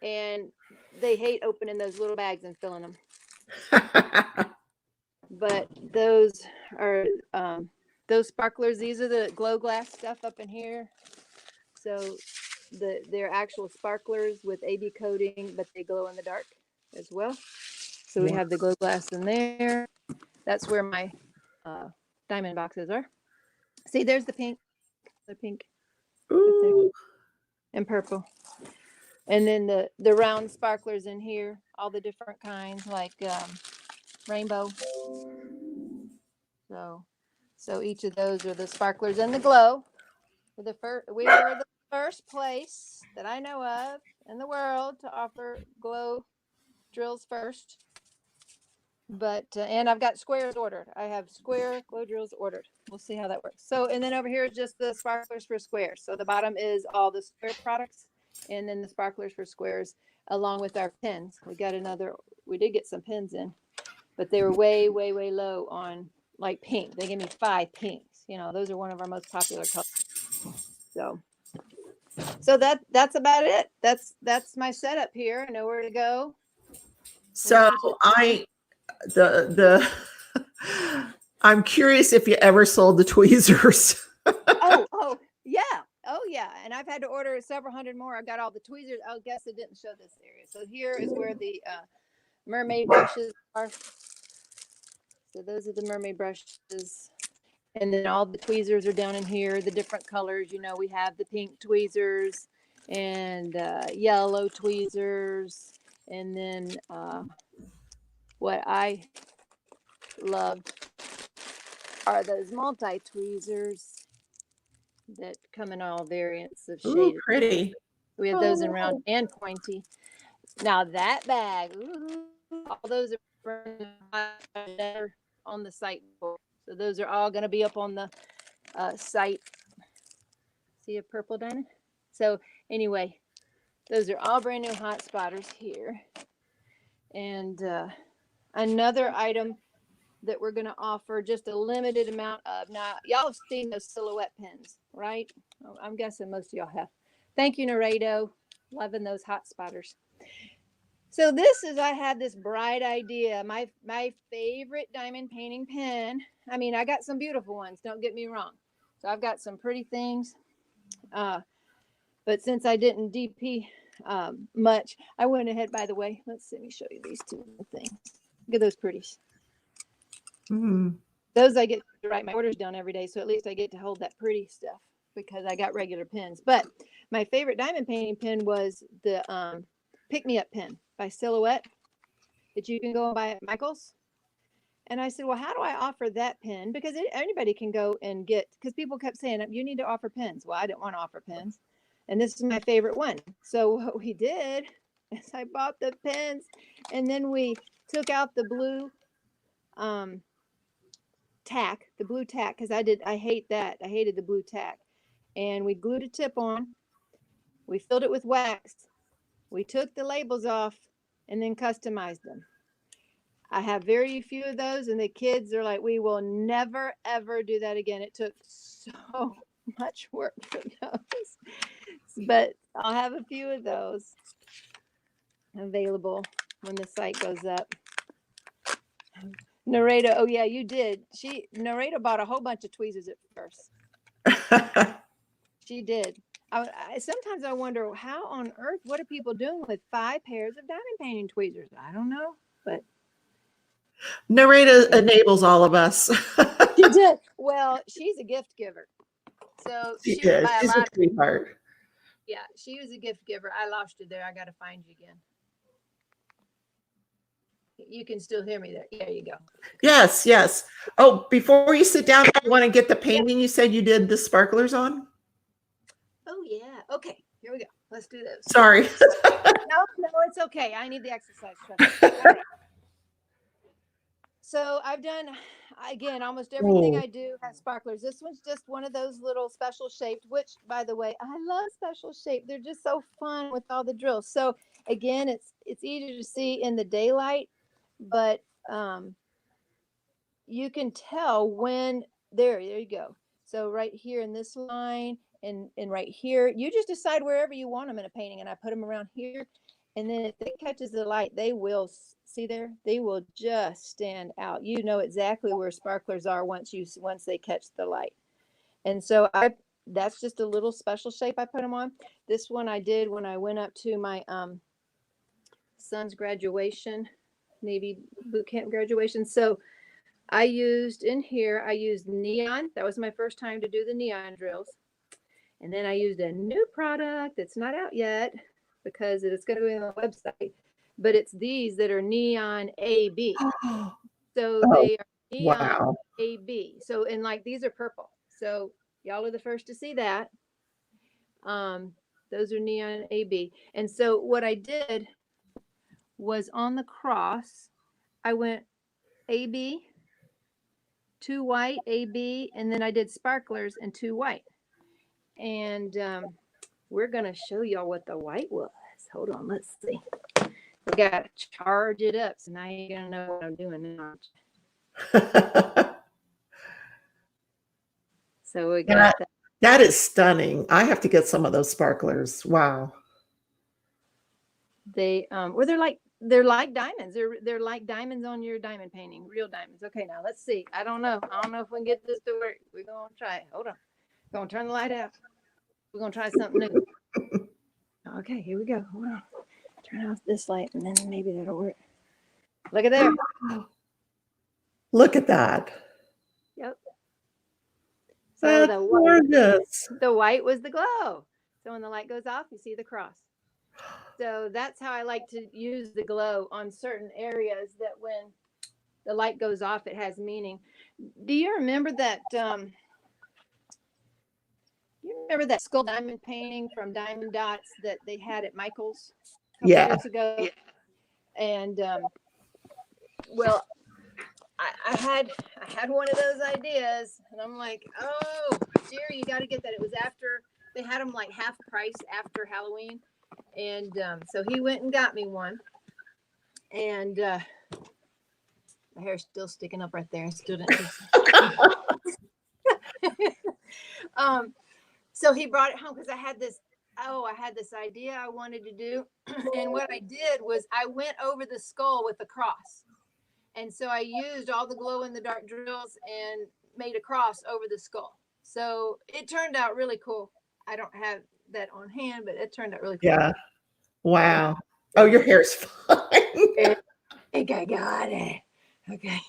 and they hate opening those little bags and filling them. But those are those sparklers. These are the glow glass stuff up in here. So they're actual sparklers with AB coating, but they glow in the dark as well. So we have the glow glass in there. That's where my diamond boxes are. See, there's the pink. The pink. Ooh. And purple. And then the round sparklers in here, all the different kinds, like rainbow. So each of those are the sparklers and the glow. We were the first place that I know of in the world to offer glow drills first. But and I've got squares ordered. I have square glow drills ordered. We'll see how that works. So, and then over here is just the sparklers for squares. So the bottom is all the square products, and then the sparklers for squares, along with our pins. We did get some pins in, but they were way, way, way low on like pink. They gave me 5 pinks. You know, those are one of our most popular colors. So that's about it. That's my setup here. I know where to go. So I'm curious if you ever sold the tweezers. Oh yeah. Oh yeah. And I've had to order several hundred more. I've got all the tweezers. I guess it didn't show this area. So here is where the mermaid brushes are. So those are the mermaid brushes. And then all the tweezers are down in here, the different colors. You know, we have the pink tweezers and yellow tweezers. And then what I love are those multi-tweezers that come in all variants of shade. Ooh, pretty. We have those in round and pointy. Now that bag, all those are on the site board. So those are all going to be up on the site. See a purple, Dinah? So anyway, those are all brand new hot spotters here. And another item that we're going to offer just a limited amount of. Now, y'all have seen those silhouette pins, right? I'm guessing most of y'all have. Thank you, Narado. Loving those hot spotters. So I had this bright idea. My favorite diamond painting pen. I mean, I got some beautiful ones, don't get me wrong. So I've got some pretty things. But since I didn't DP much, I went ahead, by the way, let me show you these two things. Look at those pretties. Mm. Those I get to write my orders down every day. So at least I get to hold that pretty stuff because I got regular pens. But my favorite diamond painting pen was the Pick Me Up pen by Silhouette that you can go and buy at Michael's. And I said, well, how do I offer that pen? Because anybody can go and get, because people kept saying, you need to offer pens. Well, I didn't want to offer pens. And this is my favorite one. So what we did is I bought the pens and then we took out the blue tack, because I hate that. I hated the blue tack. And we glued a tip on. We filled it with wax. We took the labels off and then customized them. I have very few of those, and the kids are like, we will never, ever do that again. It took so much work for those. But I'll have a few of those available when the site goes up. Narada, oh yeah, you did. Narada bought a whole bunch of tweezers at first. She did. Sometimes I wonder how on earth, what are people doing with 5 pairs of diamond painting tweezers? I don't know, but Narada enables all of us. she did. Well, she's a gift giver. So She's a sweetheart. Yeah, she was a gift giver. I lost you there. I got to find you again. You can still hear me there. There you go. Yes, yes. Oh, before you sit down, you want to get the painting you said you did the sparklers on? Oh, yeah. Okay, here we go. Let's do this. Sorry. No, it's okay. I need the exercise. Right. So I've done, again, almost everything I do has sparklers. This one's just one of those little special shaped, which, by the way, I love special shape. They're just so fun with all the drills. So again, it's easier to see in the daylight, but you can tell when, there you go. So right here in this line and right here, you just decide wherever you want them in a painting, and I put them around here. And then if it catches the light, they will, see there, they will just stand out. You know exactly where sparklers are once they catch the light. And so that's just a little special shape I put them on. This one I did when I went up to my son's graduation, Navy boot camp graduation. So I used neon. That was my first time to do the neon drills. And then I used a new product that's not out yet. because it's going to be on the website, but it's these that are neon AB. So they are neon AB. So, and like these are purple. So y'all are the first to see that. Those are neon AB. And so what I did was on the cross, I went AB, 2 white, AB, and then I did sparklers and 2 white. And we're going to show y'all what the white was. Hold on, let's see. We got to charge it up. So now you're going to know what I'm doing now. So we got that. That is stunning. I have to get some of those sparklers. Wow. They well, they're like diamonds. They're like diamonds on your diamond painting, real diamonds. Okay, now let's see. I don't know if we can get this to work. We're gonna try it. Hold on. We're gonna turn the light out. We're gonna try something new. Okay, here we go. Hold on. Turn off this light and then maybe that'll work. Look at there. Look at that. Yep. So that's gorgeous. The white was the glow. So when the light goes off, you see the cross. So that's how I like to use the glow on certain areas, that when the light goes off, it has meaning. Do you remember that? You remember that skull diamond painting from Diamond Dots that they had at Michael's a couple years ago? Yeah. And well, I had one of those ideas, and I'm like, oh, Jerry, you got to get that. It was after they had them like half price after Halloween. And so he went and got me one, and my hair's still sticking up right there. I still didn't. So he brought it home because I had this idea I wanted to do, and what I did was I went over the skull with a cross, and so I used all the glow in the dark drills and made a cross over the skull. So it turned out really cool. I don't have that on hand, but it turned out really cool. Yeah. Wow. Oh, your hair's fine. I think I got it. Okay.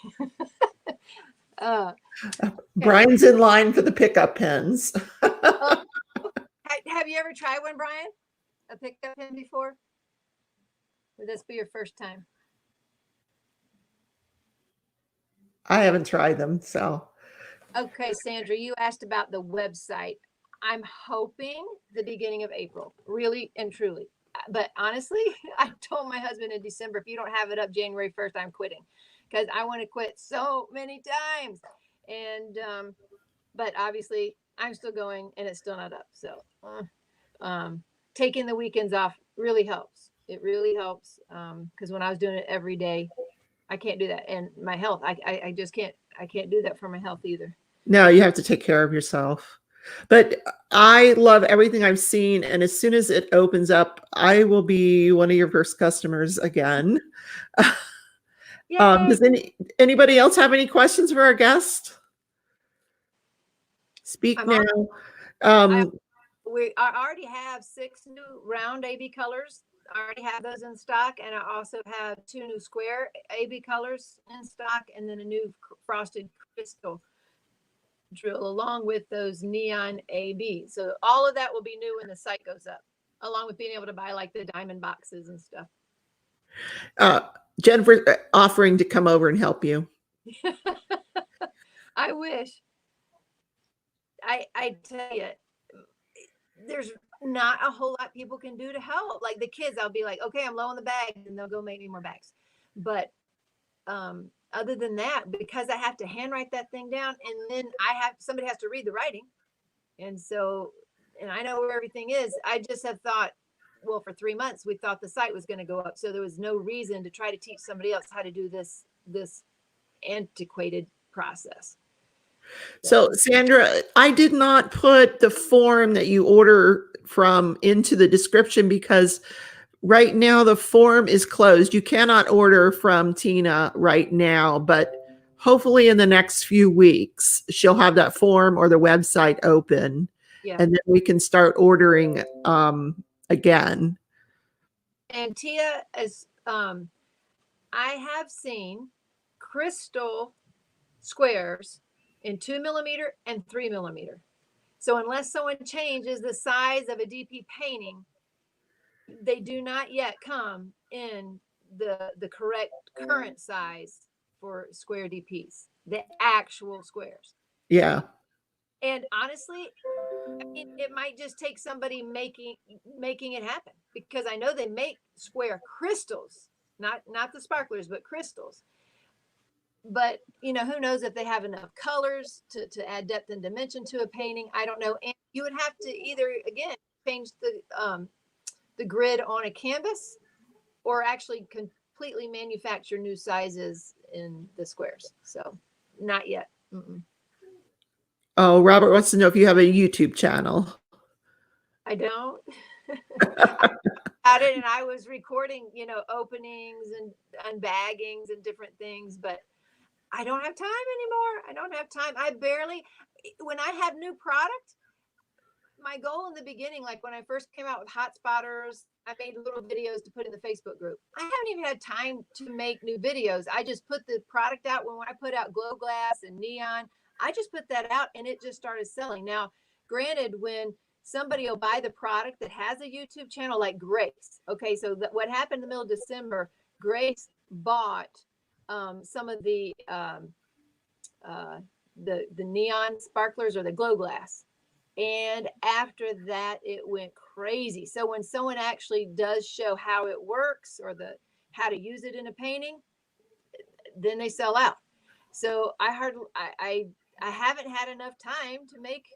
Brian's in line for the pickup pins. Have you ever tried one, Brian? A pickup pin before? Would this be your first time? I haven't tried them, so. Okay, Sandra, you asked about the website. I'm hoping the beginning of April, really and truly. But honestly, I told my husband in December, if you don't have it up January 1st, I'm quitting, because I want to quit so many times. And but obviously I'm still going and it's still not up. So taking the weekends off really helps. It really helps, because when I was doing it every day, I can't do that. And my health, I just can't do that for my health either. No, you have to take care of yourself. But I love everything I've seen. And as soon as it opens up, I will be one of your first customers again. Does anybody else have any questions for our guest? Speak now. I already have 6 new round AB colors. I already have those in stock. And I also have 2 new square AB colors in stock, and then a new frosted crystal drill along with those neon AB. So all of that will be new when the site goes up, along with being able to buy like the diamond boxes and stuff. Jennifer offering to come over and help you. I wish. I tell you, there's not a whole lot people can do to help. Like the kids, I'll be like, okay, I'm low on the bags, and they'll go make me more bags. But other than that, because I have to handwrite that thing down, and then somebody has to read the writing. And so, and I know where everything is. I just have thought, well, for 3 months, we thought the site was going to go up. So there was no reason to try to teach somebody else how to do this antiquated process. So Sandra, I did not put the form that you order from into the description because right now the form is closed. You cannot order from Tina right now, but hopefully in the next few weeks, she'll have that form or the website open. Yeah. And then we can start ordering again. And Tia, as I have seen crystal squares in 2mm and 3mm. So unless someone changes the size of a DP painting, they do not yet come in the correct current size for square DPs, the actual squares. Yeah. And honestly, it might just take somebody making it happen, because I know they make square crystals, not the sparklers, but crystals. But who knows if they have enough colors to add depth and dimension to a painting. I don't know. And you would have to either, again, change the grid on a canvas, or actually completely manufacture new sizes in the squares. So not yet. Mm-mm. Oh, Robert wants to know if you have a YouTube channel. I don't. I did, and I was recording, openings and unbaggings and different things, but I don't have time anymore. I don't have time. When I have new product, my goal in the beginning, like when I first came out with hot spotters, I made little videos to put in the Facebook group. I haven't even had time to make new videos. I just put the product out. When I put out glow glass and neon, I just put that out and it just started selling. Now, granted, when somebody will buy the product that has a YouTube channel, like Grace. Okay, so what happened in the middle of December, Grace bought some of the neon sparklers, or the glow glass. And after that, it went crazy. So when someone actually does show how it works, or how to use it in a painting, then they sell out. So I haven't had enough time to make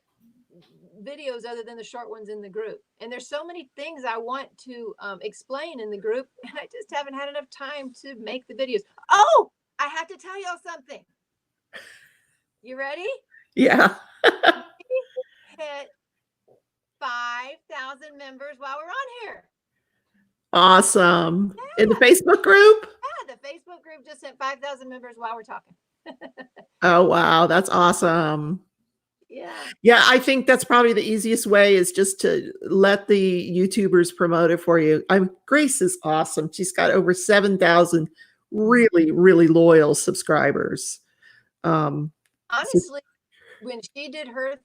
videos other than the short ones in the group. And there's so many things I want to explain in the group, and I just haven't had enough time to make the videos. Oh, I have to tell y'all something. You ready? Yeah. Hit 5,000 members while we're on here. Awesome. Yeah. In the Facebook group? Yeah, the Facebook group just hit 5,000 members while we're talking. Oh, wow. That's awesome. Yeah. Yeah, I think that's probably the easiest way, is just to let the YouTubers promote it for you. Grace is awesome. She's got over 7,000 really, really loyal subscribers. Honestly, when she did her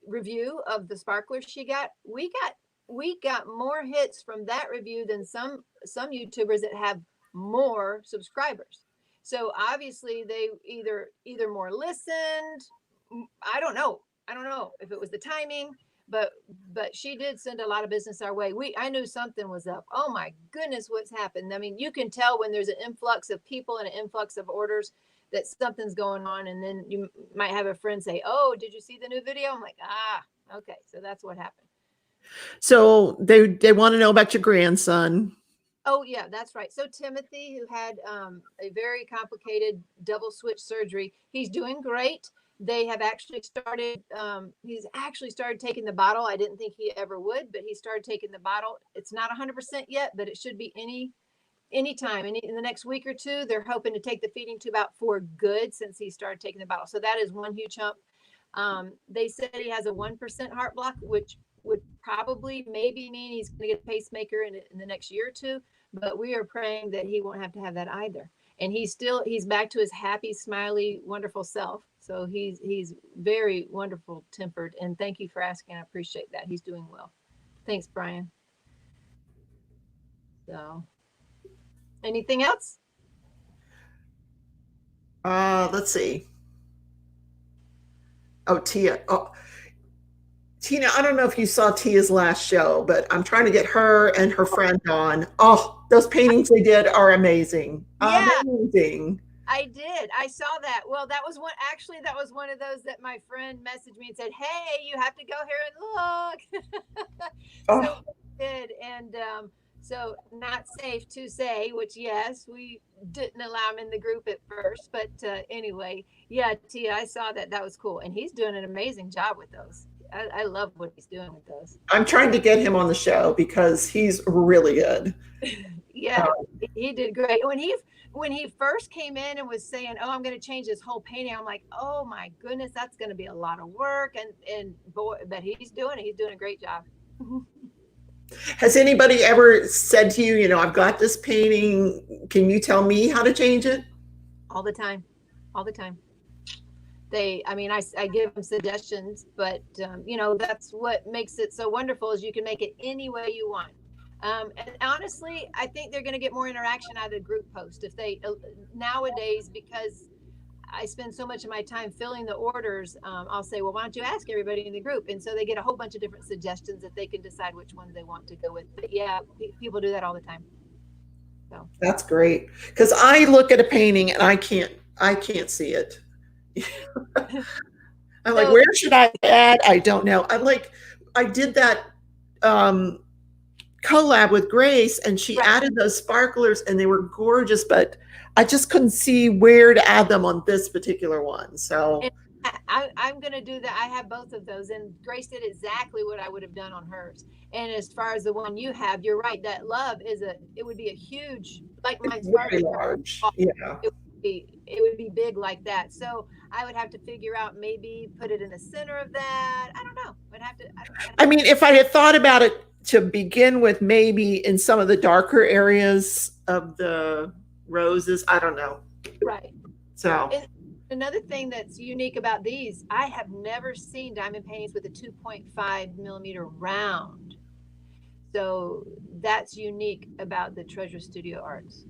review of the sparklers she got, we got more hits from that review than some YouTubers that have more subscribers. So obviously they either more listened. I don't know if it was the timing, but she did send a lot of business our way. I knew something was up. Oh my goodness, what's happened? I mean, you can tell when there's an influx of people and an influx of orders that something's going on. And then you might have a friend say, "Oh, did you see the new video?" I'm like, okay. So that's what happened. So they want to know about your grandson. Oh yeah, that's right. So Timothy, who had a very complicated double switch surgery, he's doing great. They have actually started, he's actually started taking the bottle. I didn't think he ever would, but he started taking the bottle. It's not 100% yet, but it should be anytime. In the next week or two, they're hoping to take the feeding tube out for good, since he started taking the bottle. So that is one huge hump. They said he has a 1% heart block, which would probably maybe mean he's going to get a pacemaker in the next year or two. But we are praying that he won't have to have that either. And he's back to his happy, smiley, wonderful self. So he's very wonderful tempered. And thank you for asking. I appreciate that. He's doing well. Thanks, Brian. So anything else? Let's see. Oh, Tia. Oh, Tina, I don't know if you saw Tia's last show, but I'm trying to get her and her friend on. Oh, those paintings they did are amazing. Yeah. Amazing. I did. I saw that. Well, that was one of those that my friend messaged me and said, "Hey, you have to go here and look." So we did. And so not safe to say, which yes, we didn't allow him in the group at first. But anyway, yeah, Tia, I saw that. That was cool. And he's doing an amazing job with those. I love what he's doing with those. I'm trying to get him on the show because he's really good. Yeah, he did great. When he first came in and was saying, "Oh, I'm going to change this whole painting," I'm like, "Oh my goodness, that's going to be a lot of work." And boy, but he's doing a great job. Has anybody ever said to you, "I've got this painting, can you tell me how to change it?" All the time. I mean, I give them suggestions, but you know, that's what makes it so wonderful is you can make it any way you want. And honestly, I think they're going to get more interaction out of the group post if they nowadays, because I spend so much of my time filling the orders. I'll say, well, why don't you ask everybody in the group? And so they get a whole bunch of different suggestions that they can decide which ones they want to go with. But yeah, people do that all the time. So That's great. Because I look at a painting and I can't see it. I'm like, so where should I add? I don't know. I'm like, I did that um, collab with Grace, and she right. added those sparklers, and they were gorgeous, but I just couldn't see where to add them on this particular one. So And I'm going to do that. I have both of those, and Grace did exactly what I would have done on hers. And as far as the one you have, you're right. That love it would be a huge, like my it's very sparkler. large. Yeah. It would be big like that. So I would have to figure out maybe put it in the center of that. I don't know. I'd have to. I mean, if I had thought about it to begin with, maybe in some of the darker areas of the roses, I don't know. Right. So And another thing that's unique about these, I have never seen diamond paintings with a 2.5 millimeter round. So that's unique about the Treasure Studio Arts.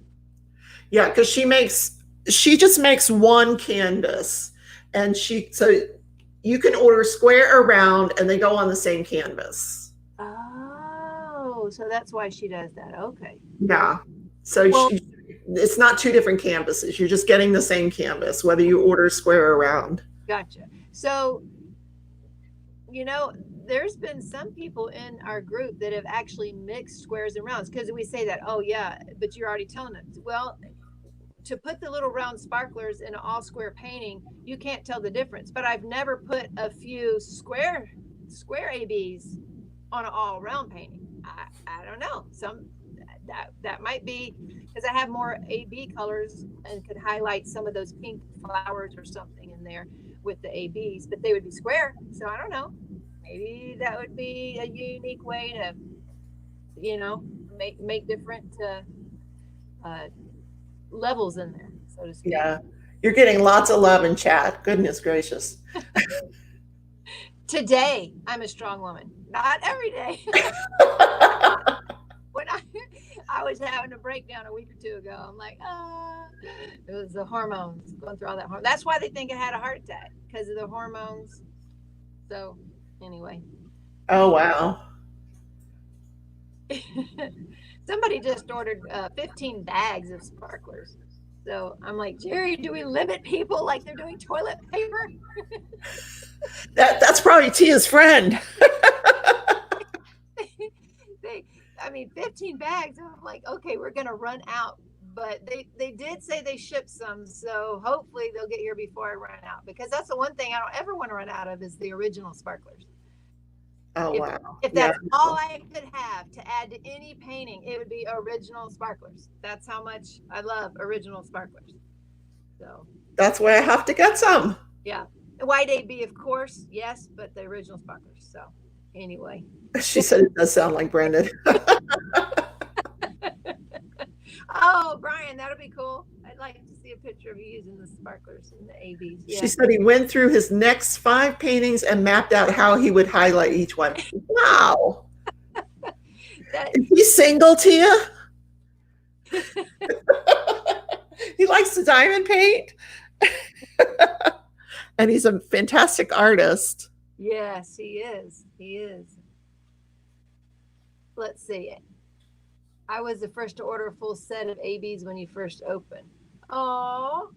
yeah, because she just makes one canvas, and so you can order square or round, and they go on the same canvas. Oh, so that's why she does that. Okay. Yeah. So Well, it's not two different canvases. You're just getting the same canvas, whether you order square or round. gotcha. So, you know, there's been some people in our group that have actually mixed squares and rounds because we say that, oh, yeah, but you're already telling us. Well, to put the little round sparklers in an all square painting, you can't tell the difference. But I've never put a few square ABs on an all round painting. I don't know. That might be because I have more AB colors and could highlight some of those pink flowers or something in there with the ABs, but they would be square. So I don't know. Maybe that would be a unique way to, you know, make different levels in there, so to speak. Yeah. You're getting lots of love in chat. Goodness gracious. Today, I'm a strong woman. Not every day. When I was having a breakdown a week or two ago, I'm like, it was the hormones going through all that hormone. That's why they think I had a heart attack because of the hormones. So, anyway. Oh, wow. Somebody just ordered 15 bags of sparklers. So I'm like, Jerry, do we limit people like they're doing toilet paper? That's probably Tia's friend. I mean, 15 bags. I'm like, okay, we're going to run out. But they did say they shipped some. So hopefully they'll get here before I run out. Because that's the one thing I don't ever want to run out of is the original sparklers. Oh, wow. If that's all I could have to add to any painting, it would be original sparklers. That's how much I love original sparklers. So that's why I have to get some. Yeah. White AB, of course, yes, but the original sparklers. So anyway. She said it does sound like Brendan. Oh, Brian, that'll be cool. I'd like to see a picture of you using the sparklers and the ABs. Yeah. She said he went through his next 5 paintings and mapped out how he would highlight each one. Wow. Is he single, Tia? He likes to diamond paint. And he's a fantastic artist. Yes, he is. He is. Let's see it. I was the first to order a full set of ABs when you first opened. Oh,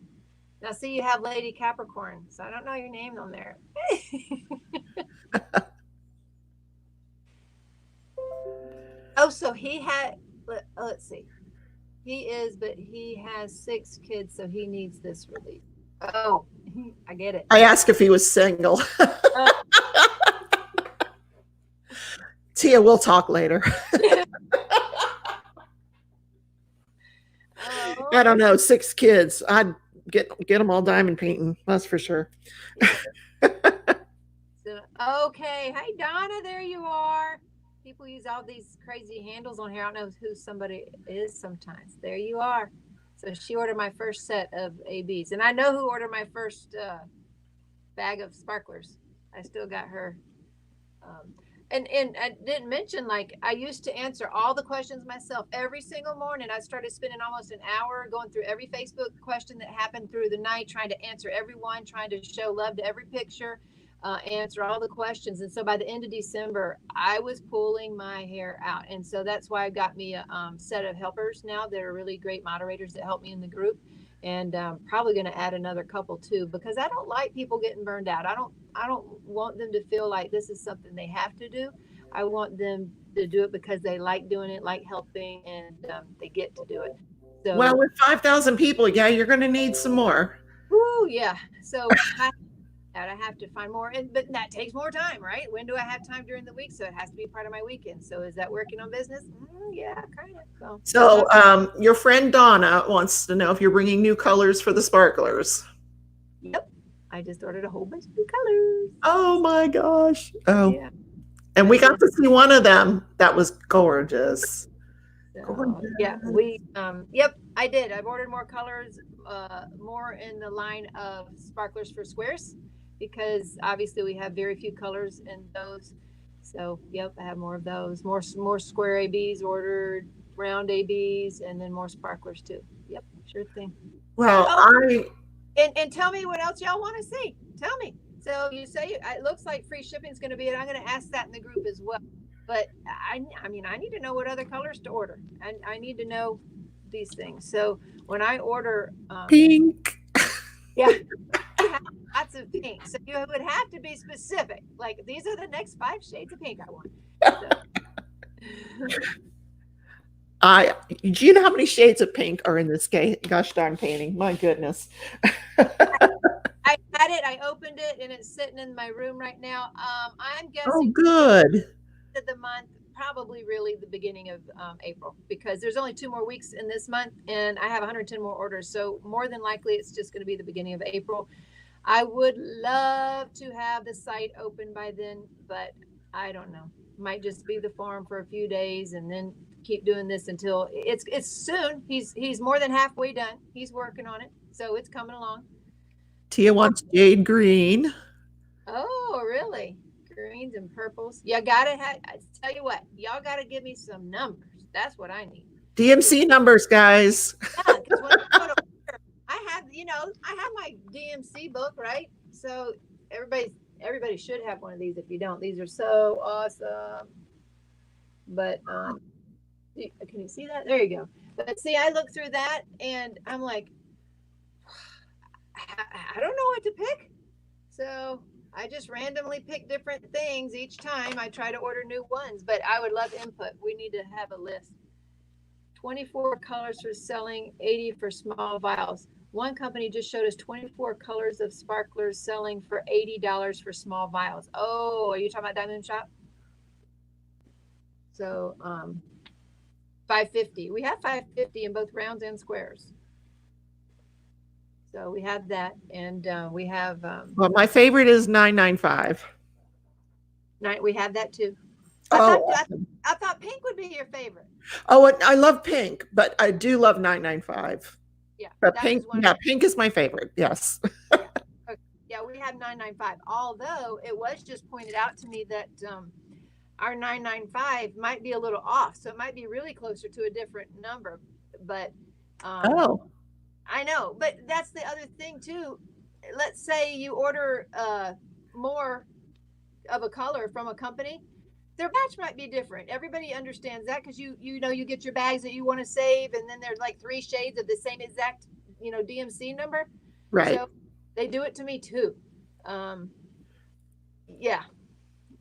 now see, you have Lady Capricorn, so I don't know your name on there. Oh, so he had, let's see. He is, but he has 6 kids, so he needs this relief. Oh, I get it. I asked if he was single. Tia, we'll talk later. I don't know, 6 kids. I'd get them all diamond painting. That's for sure. So, okay. Hey, Donna, there you are. People use all these crazy handles on here. I don't know who somebody is sometimes. There you are. So she ordered my first set of ABs. And I know who ordered my first bag of sparklers. I still got her. And I didn't mention, like, I used to answer all the questions myself every single morning. I started spending almost an hour going through every Facebook question that happened through the night, trying to answer everyone, trying to show love to every picture, answer all the questions. And so by the end of December, I was pulling my hair out. And so that's why I got me a set of helpers now that are really great moderators that help me in the group. And probably going to add another couple too, because I don't like people getting burned out. I don't want them to feel like this is something they have to do. I want them to do it because they like doing it, like helping, and they get to do it. So, well, with 5,000 people, yeah, you're going to need some more. woo, yeah. So I have to find more, but that takes more time, right? When do I have time during the week? So it has to be part of my weekend. So is that working on business? Yeah, kind of. So your friend Donna wants to know if you're bringing new colors for the sparklers. Yep, I just ordered a whole bunch of new colors. Oh my gosh! Oh, yeah. And we got to see one of them. That was gorgeous. So, yeah, we yep, I did. I've ordered more colors, more in the line of sparklers for squares, because obviously we have very few colors in those. So yep, I have more of those. More square ABs ordered, round ABs, and then more sparklers too. Yep, sure thing. Well, and tell me what else y'all want to see. Tell me. So you say it looks like free shipping is going to be it. I'm going to ask that in the group as well. But I mean, I need to know what other colors to order. I need to know these things. So when I order pink, yeah, lots of pink. So you would have to be specific. Like, these are the next 5 shades of pink I want. Do you know how many shades of pink are in this gosh darn painting? My goodness. I had it. I opened it, and it's sitting in my room right now. I'm guessing. Oh, good. The month, probably really the beginning of April, because there's only 2 more weeks in this month, and I have 110 more orders. So more than likely, it's just going to be the beginning of April. I would love to have the site open by then, but I don't know. Might just be the farm for a few days, and then keep doing this until it's soon. He's more than halfway done. He's working on it, so it's coming along. Tia wants jade green. Oh, really? Greens and purples. You gotta have. I tell you what, y'all gotta give me some numbers. That's what I need. DMC numbers, guys. Yeah, because when I have, I have my DMC book, right? So everybody should have one of these. If you don't, these are so awesome. But can you see that? There you go. But see, I look through that and I'm like, I don't know what to pick. So I just randomly pick different things each time. I try to order new ones, but I would love input. We need to have a list. 24 colors for selling, 80 for small vials. One company just showed us 24 colors of sparklers selling for $80 for small vials. Oh, are you talking about Diamond Shop? So $550. We have $550 in both rounds and squares. So we have that, and we have. Well, my favorite is $9.95. We have that too. I thought pink would be your favorite. Oh, I love pink, but I do love $9.95. Yeah, but pink. Yeah, pink is my favorite. Yes. Yeah, we have $9.95. Although it was just pointed out to me that our $9.95 might be a little off, so it might be really closer to a different number. But I know, but that's the other thing too. Let's say you order more of a color from a company, their batch might be different. Everybody understands that, because you get your bags that you want to save, and then there's like 3 shades of the same exact DMC number. Right. So they do it to me too. Yeah.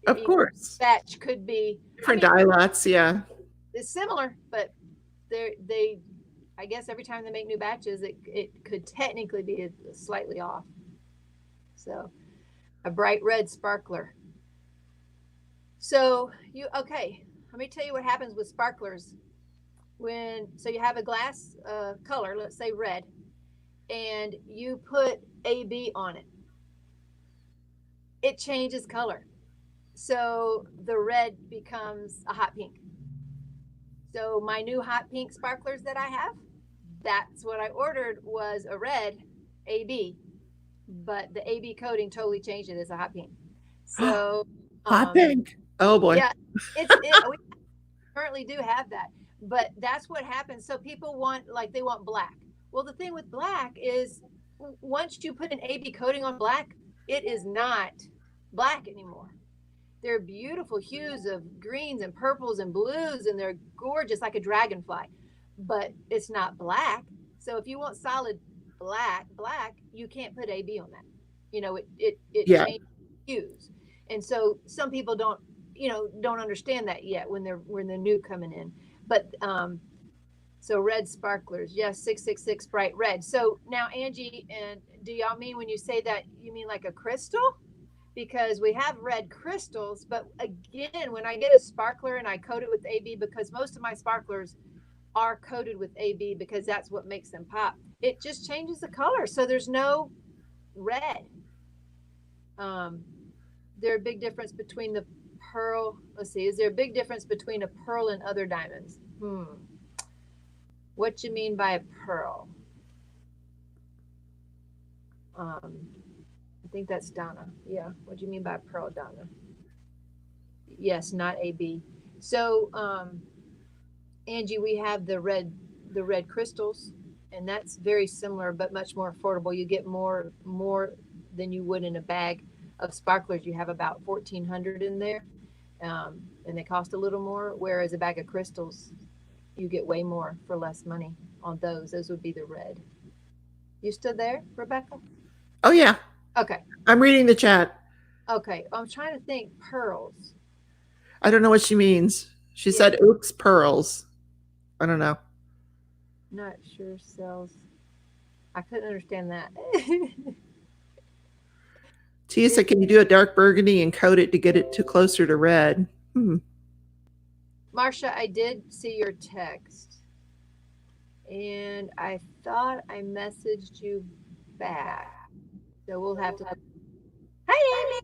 Of course. Batch could be different dye lots. Yeah. It's similar, but I guess every time they make new batches, it could technically be slightly off. So a bright red sparkler. So okay, let me tell you what happens with sparklers. So you have a glass color, let's say red, and you put AB on it. It changes color. So the red becomes a hot pink. So my new hot pink sparklers that I have, that's what I ordered, was a red AB. but the AB coding totally changed it as a hot pink. So, Hot pink. Oh boy. yeah, we currently do have that, but that's what happens. So people they want black. Well, the thing with black is once you put an AB coating on black, it is not black anymore. They're beautiful hues of greens and purples and blues, and they're gorgeous like a dragonfly, but it's not black. So if you want solid black, you can't put AB on that. It Yeah. changes hues. And so some people don't understand that yet when they're new coming in. But so red sparklers, yes, 666 bright red. So now Angie, and do y'all mean when you say that you mean like a crystal? Because we have red crystals, but again, when I get a sparkler and I coat it with AB, because most of my sparklers are coated with AB because that's what makes them pop, it just changes the color. So there's no red. There a big difference between the pearl. Let's see, is there a big difference between a pearl and other diamonds? What you mean by a pearl? I think that's Donna. Yeah. What do you mean by pearl, Donna? Yes, not AB. So, Angie, we have the red crystals, and that's very similar, but much more affordable. You get more than you would in a bag of sparklers. You have about 1,400 in there, and they cost a little more. Whereas a bag of crystals, you get way more for less money on those. Those would be the red. You still there, Rebecca? Oh yeah. Okay. I'm reading the chat. Okay. I'm trying to think pearls. I don't know what she means. She said, oops, pearls. I don't know. Not sure sells. I couldn't understand that. Tia, can you do a dark burgundy and coat it to get it closer to red? Marcia, I did see your text. And I thought I messaged you back. So we'll have to. Hi, Amy.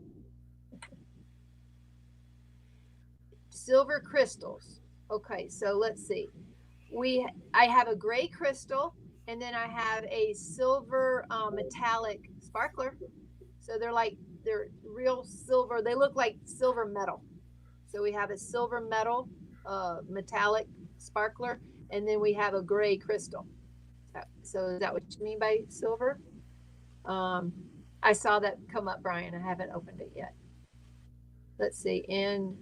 Silver crystals. Okay, so let's see. I have a gray crystal, and then I have a silver metallic sparkler. So they're real silver. They look like silver metal. So we have a silver metal metallic sparkler, and then we have a gray crystal. So is that what you mean by silver? I saw that come up, Brian. I haven't opened it yet. Let's see. And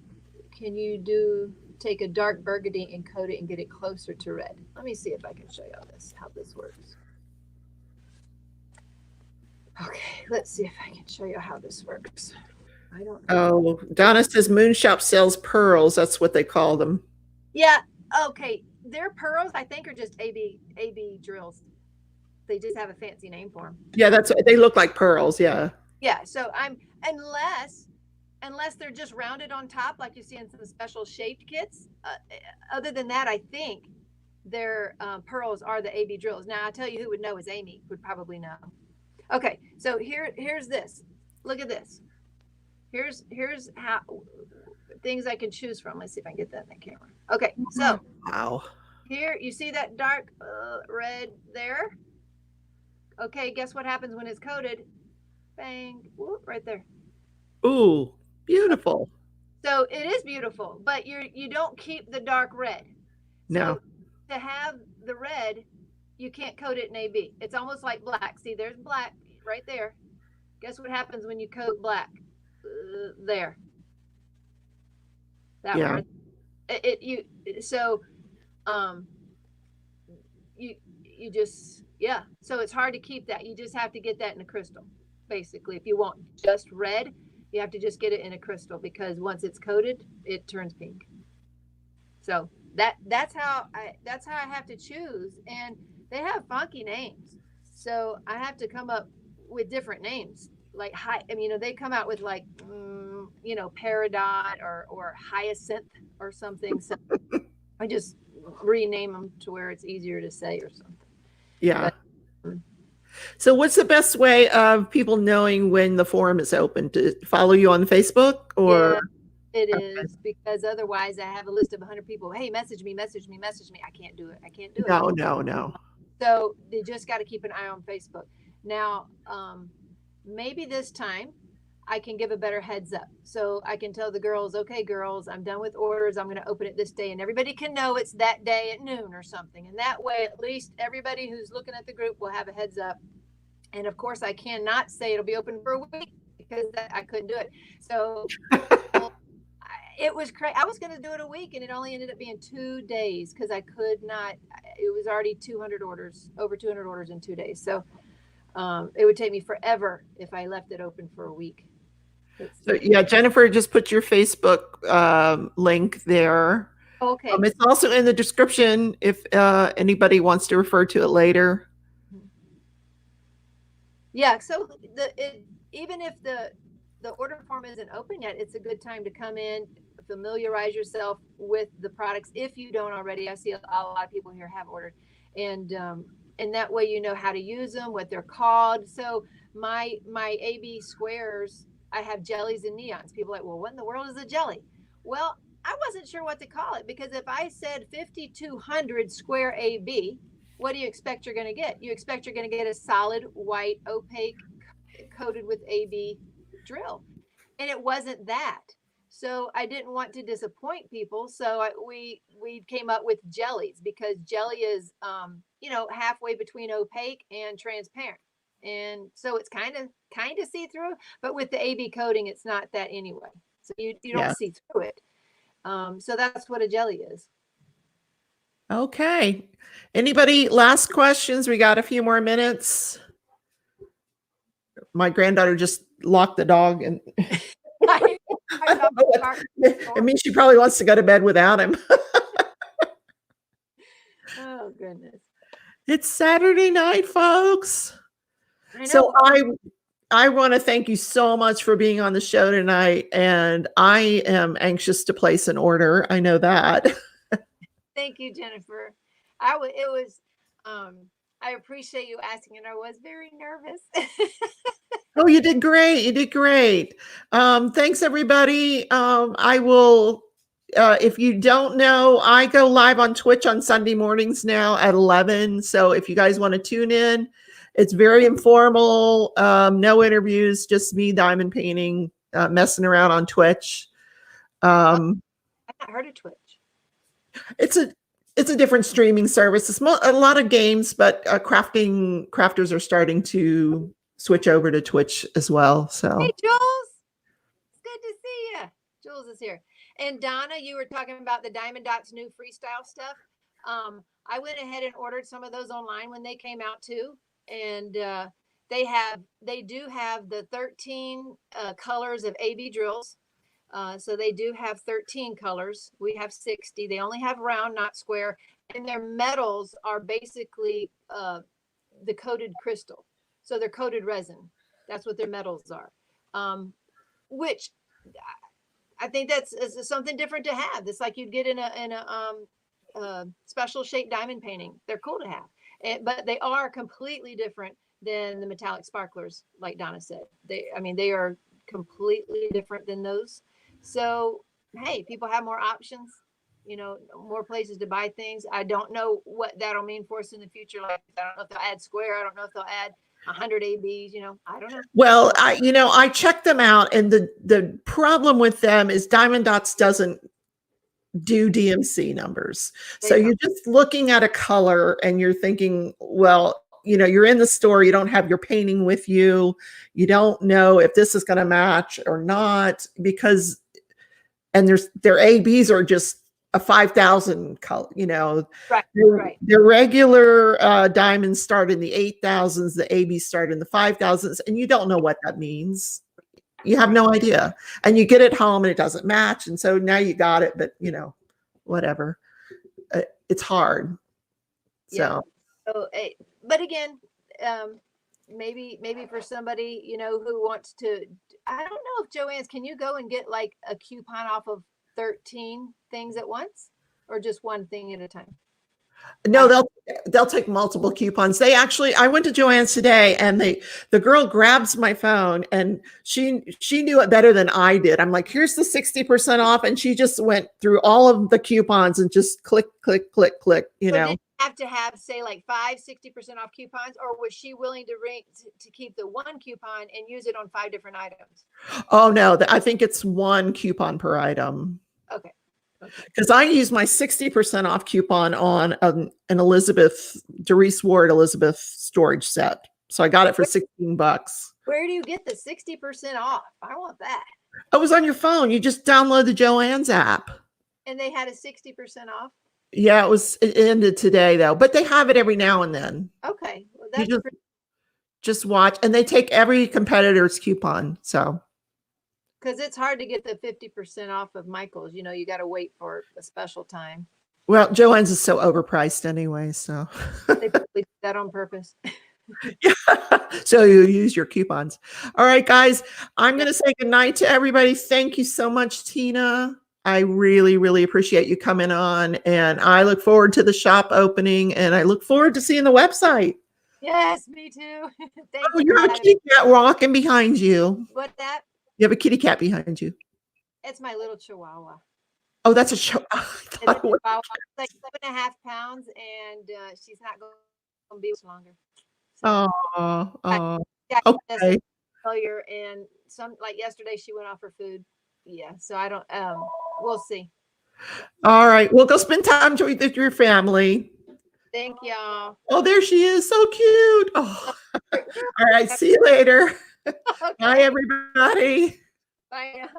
can you take a dark burgundy and coat it and get it closer to red? Let me see if I can show you how this works. Okay, let's see if I can show you how this works. I don't know. Oh, Donna says Moonshop sells pearls. That's what they call them. Yeah. Okay. Their pearls, I think, are just AB drills. They just have a fancy name for them. Yeah, they look like pearls. Yeah. Yeah. So unless they're just rounded on top, like you see in some special shaped kits. Other than that, I think their pearls are the AB drills. Now, I'll tell you who would know is Amy would probably know. Okay, so here's this. Look at this. Here's how things I can choose from. Let's see if I can get that in the camera. Okay, so wow. Here you see that dark red there. Okay, guess what happens when it's coated? Bang, whoop, right there. Ooh, beautiful. So it is beautiful, but you don't keep the dark red. No. So to have the red, you can't coat it in AB. It's almost like black. See, there's black right there. Guess what happens when you coat black? There. That yeah. one. You just, yeah. So it's hard to keep that. You just have to get that in a crystal. Basically, if you want just red, you have to just get it in a crystal, because once it's coated, it turns pink. So that's how I have to choose, and they have funky names. So I have to come up with different names. Like they come out with like Peridot or Hyacinth or something. So I just rename them to where it's easier to say or something. Yeah. So what's the best way of people knowing when the forum is open? To follow you on Facebook or? Yeah, it is, because otherwise I have a list of 100 people. Hey, message me. I can't do it. No. So they just got to keep an eye on Facebook. Now, maybe this time I can give a better heads up. So I can tell the girls, okay, girls, I'm done with orders. I'm going to open it this day, and everybody can know it's that day at noon or something. And that way, at least everybody who's looking at the group will have a heads up. And of course, I cannot say it'll be open for a week because I couldn't do it. So it was crazy. I was going to do it a week, and it only ended up being 2 days because I could not. It was already 200 orders, over 200 orders in 2 days. So it would take me forever if I left it open for a week. So yeah, Jennifer, just put your Facebook link there. Okay. It's also in the description if anybody wants to refer to it later. Yeah. So even if the order form isn't open yet, it's a good time to come in, familiarize yourself with the products if you don't already. I see a lot of people here have ordered, and that way you know how to use them, what they're called. So my AB squares, I have jellies and neons. People are like, well, what in the world is a jelly? Well, I wasn't sure what to call it because if I said 5,200 square AB, what do you expect you're going to get? You expect you're going to get a solid white opaque coated with AB drill, and it wasn't that. So I didn't want to disappoint people. So we came up with jellies because jelly is halfway between opaque and transparent. And so it's kind of see through, but with the AB coating, it's not that anyway. So you don't see through it. So that's what a jelly is. Okay. Anybody last questions? We got a few more minutes. My granddaughter just locked the dog and I mean, she probably wants to go to bed without him. Oh goodness. It's Saturday night, folks. So I want to thank you so much for being on the show tonight, and I am anxious to place an order. I know that. Thank you, Jennifer. I appreciate you asking, and I was very nervous. Oh, you did great. You did great. Thanks, everybody. I will, if you don't know, I go live on Twitch on Sunday mornings now at 11. So if you guys want to tune in, it's very informal, no interviews, just me diamond painting, messing around on Twitch. I've not heard of Twitch. It's a different streaming service. It's a lot of games, but crafters are starting to switch over to Twitch as well. So hey, Jules, it's good to see you. Jules is here. And Donna, you were talking about the Diamond Dots new freestyle stuff. I went ahead and ordered some of those online when they came out too. And they do have the 13 colors of AB drills. So they do have 13 colors. We have 60. They only have round, not square. And their metals are basically the coated crystal. So they're coated resin. That's what their metals are. Which I think that's something different to have. It's like you'd get in a special shaped diamond painting. They're cool to have. But they are completely different than the metallic sparklers, like Donna said. They are completely different than those. So, hey, people have more options, more places to buy things. I don't know what that'll mean for us in the future. Like, I don't know if they'll add square. I don't know if they'll add 100 ABs, I don't know. Well, I checked them out, and the problem with them is Diamond Dots doesn't do DMC numbers. So you're just looking at a color and you're thinking, well, you're in the store, you don't have your painting with you. You don't know if this is going to match or not because, and their ABs are just a 5,000 color, Right. Their regular diamonds start in the 8,000s, the ABs start in the 5,000s, and you don't know what that means. You have no idea. And you get it home and it doesn't match. And so now you got it, but whatever. It's hard. Yeah. So, but again, maybe for somebody, who wants to, I don't know if Joanne's, can you go and get like a coupon off of 13 things at once or just one thing at a time? No, they'll take multiple coupons. I went to Joanne's today, and the girl grabs my phone, and she knew it better than I did. I'm like, here's the 60% off, and she just went through all of the coupons and just click, click, click, click. So have to have, say, like 60% off coupons, or was she willing to keep the one coupon and use it on 5 different items? Oh no, I think it's one coupon per item. Okay. Because I use my 60% off coupon on an Elizabeth Doris Ward Elizabeth storage set. So I got it for $16. Where do you get the 60% off? I want that. It was on your phone. You just download the Joann's app. And they had a 60% off? Yeah, it ended today though, but they have it every now and then. Okay. Well, that's you just watch, and they take every competitor's coupon. So because it's hard to get the 50% off of Michael's, you got to wait for a special time. Well, Joann's is so overpriced anyway, so they probably did that on purpose. Yeah. So you use your coupons. All right, guys, I'm going to say goodnight to everybody. Thank you so much, Tina. I really, really appreciate you coming on, and I look forward to the shop opening, and I look forward to seeing the website. Yes, me too. Thank you. You have a kitty cat walking behind you. What's that? You have a kitty cat behind you. It's my little Chihuahua. Oh, that's a Chihuahua. It's like 7.5 pounds, and she's not going to be longer. So, okay. Failure, and like yesterday, she went off her food. Yeah, so I don't. We'll see. All right, well, go spend time with your family. Thank y'all. Oh, there she is, so cute. Oh. All right, see you later. Okay. Bye, everybody. Bye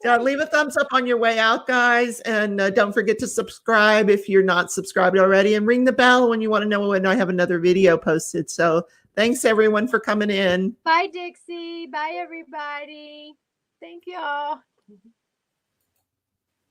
now. Leave a thumbs up on your way out, guys, and don't forget to subscribe if you're not subscribed already, and ring the bell when you want to know when I have another video posted. So thanks everyone for coming in. Bye, Dixie. Bye, everybody. Thank y'all.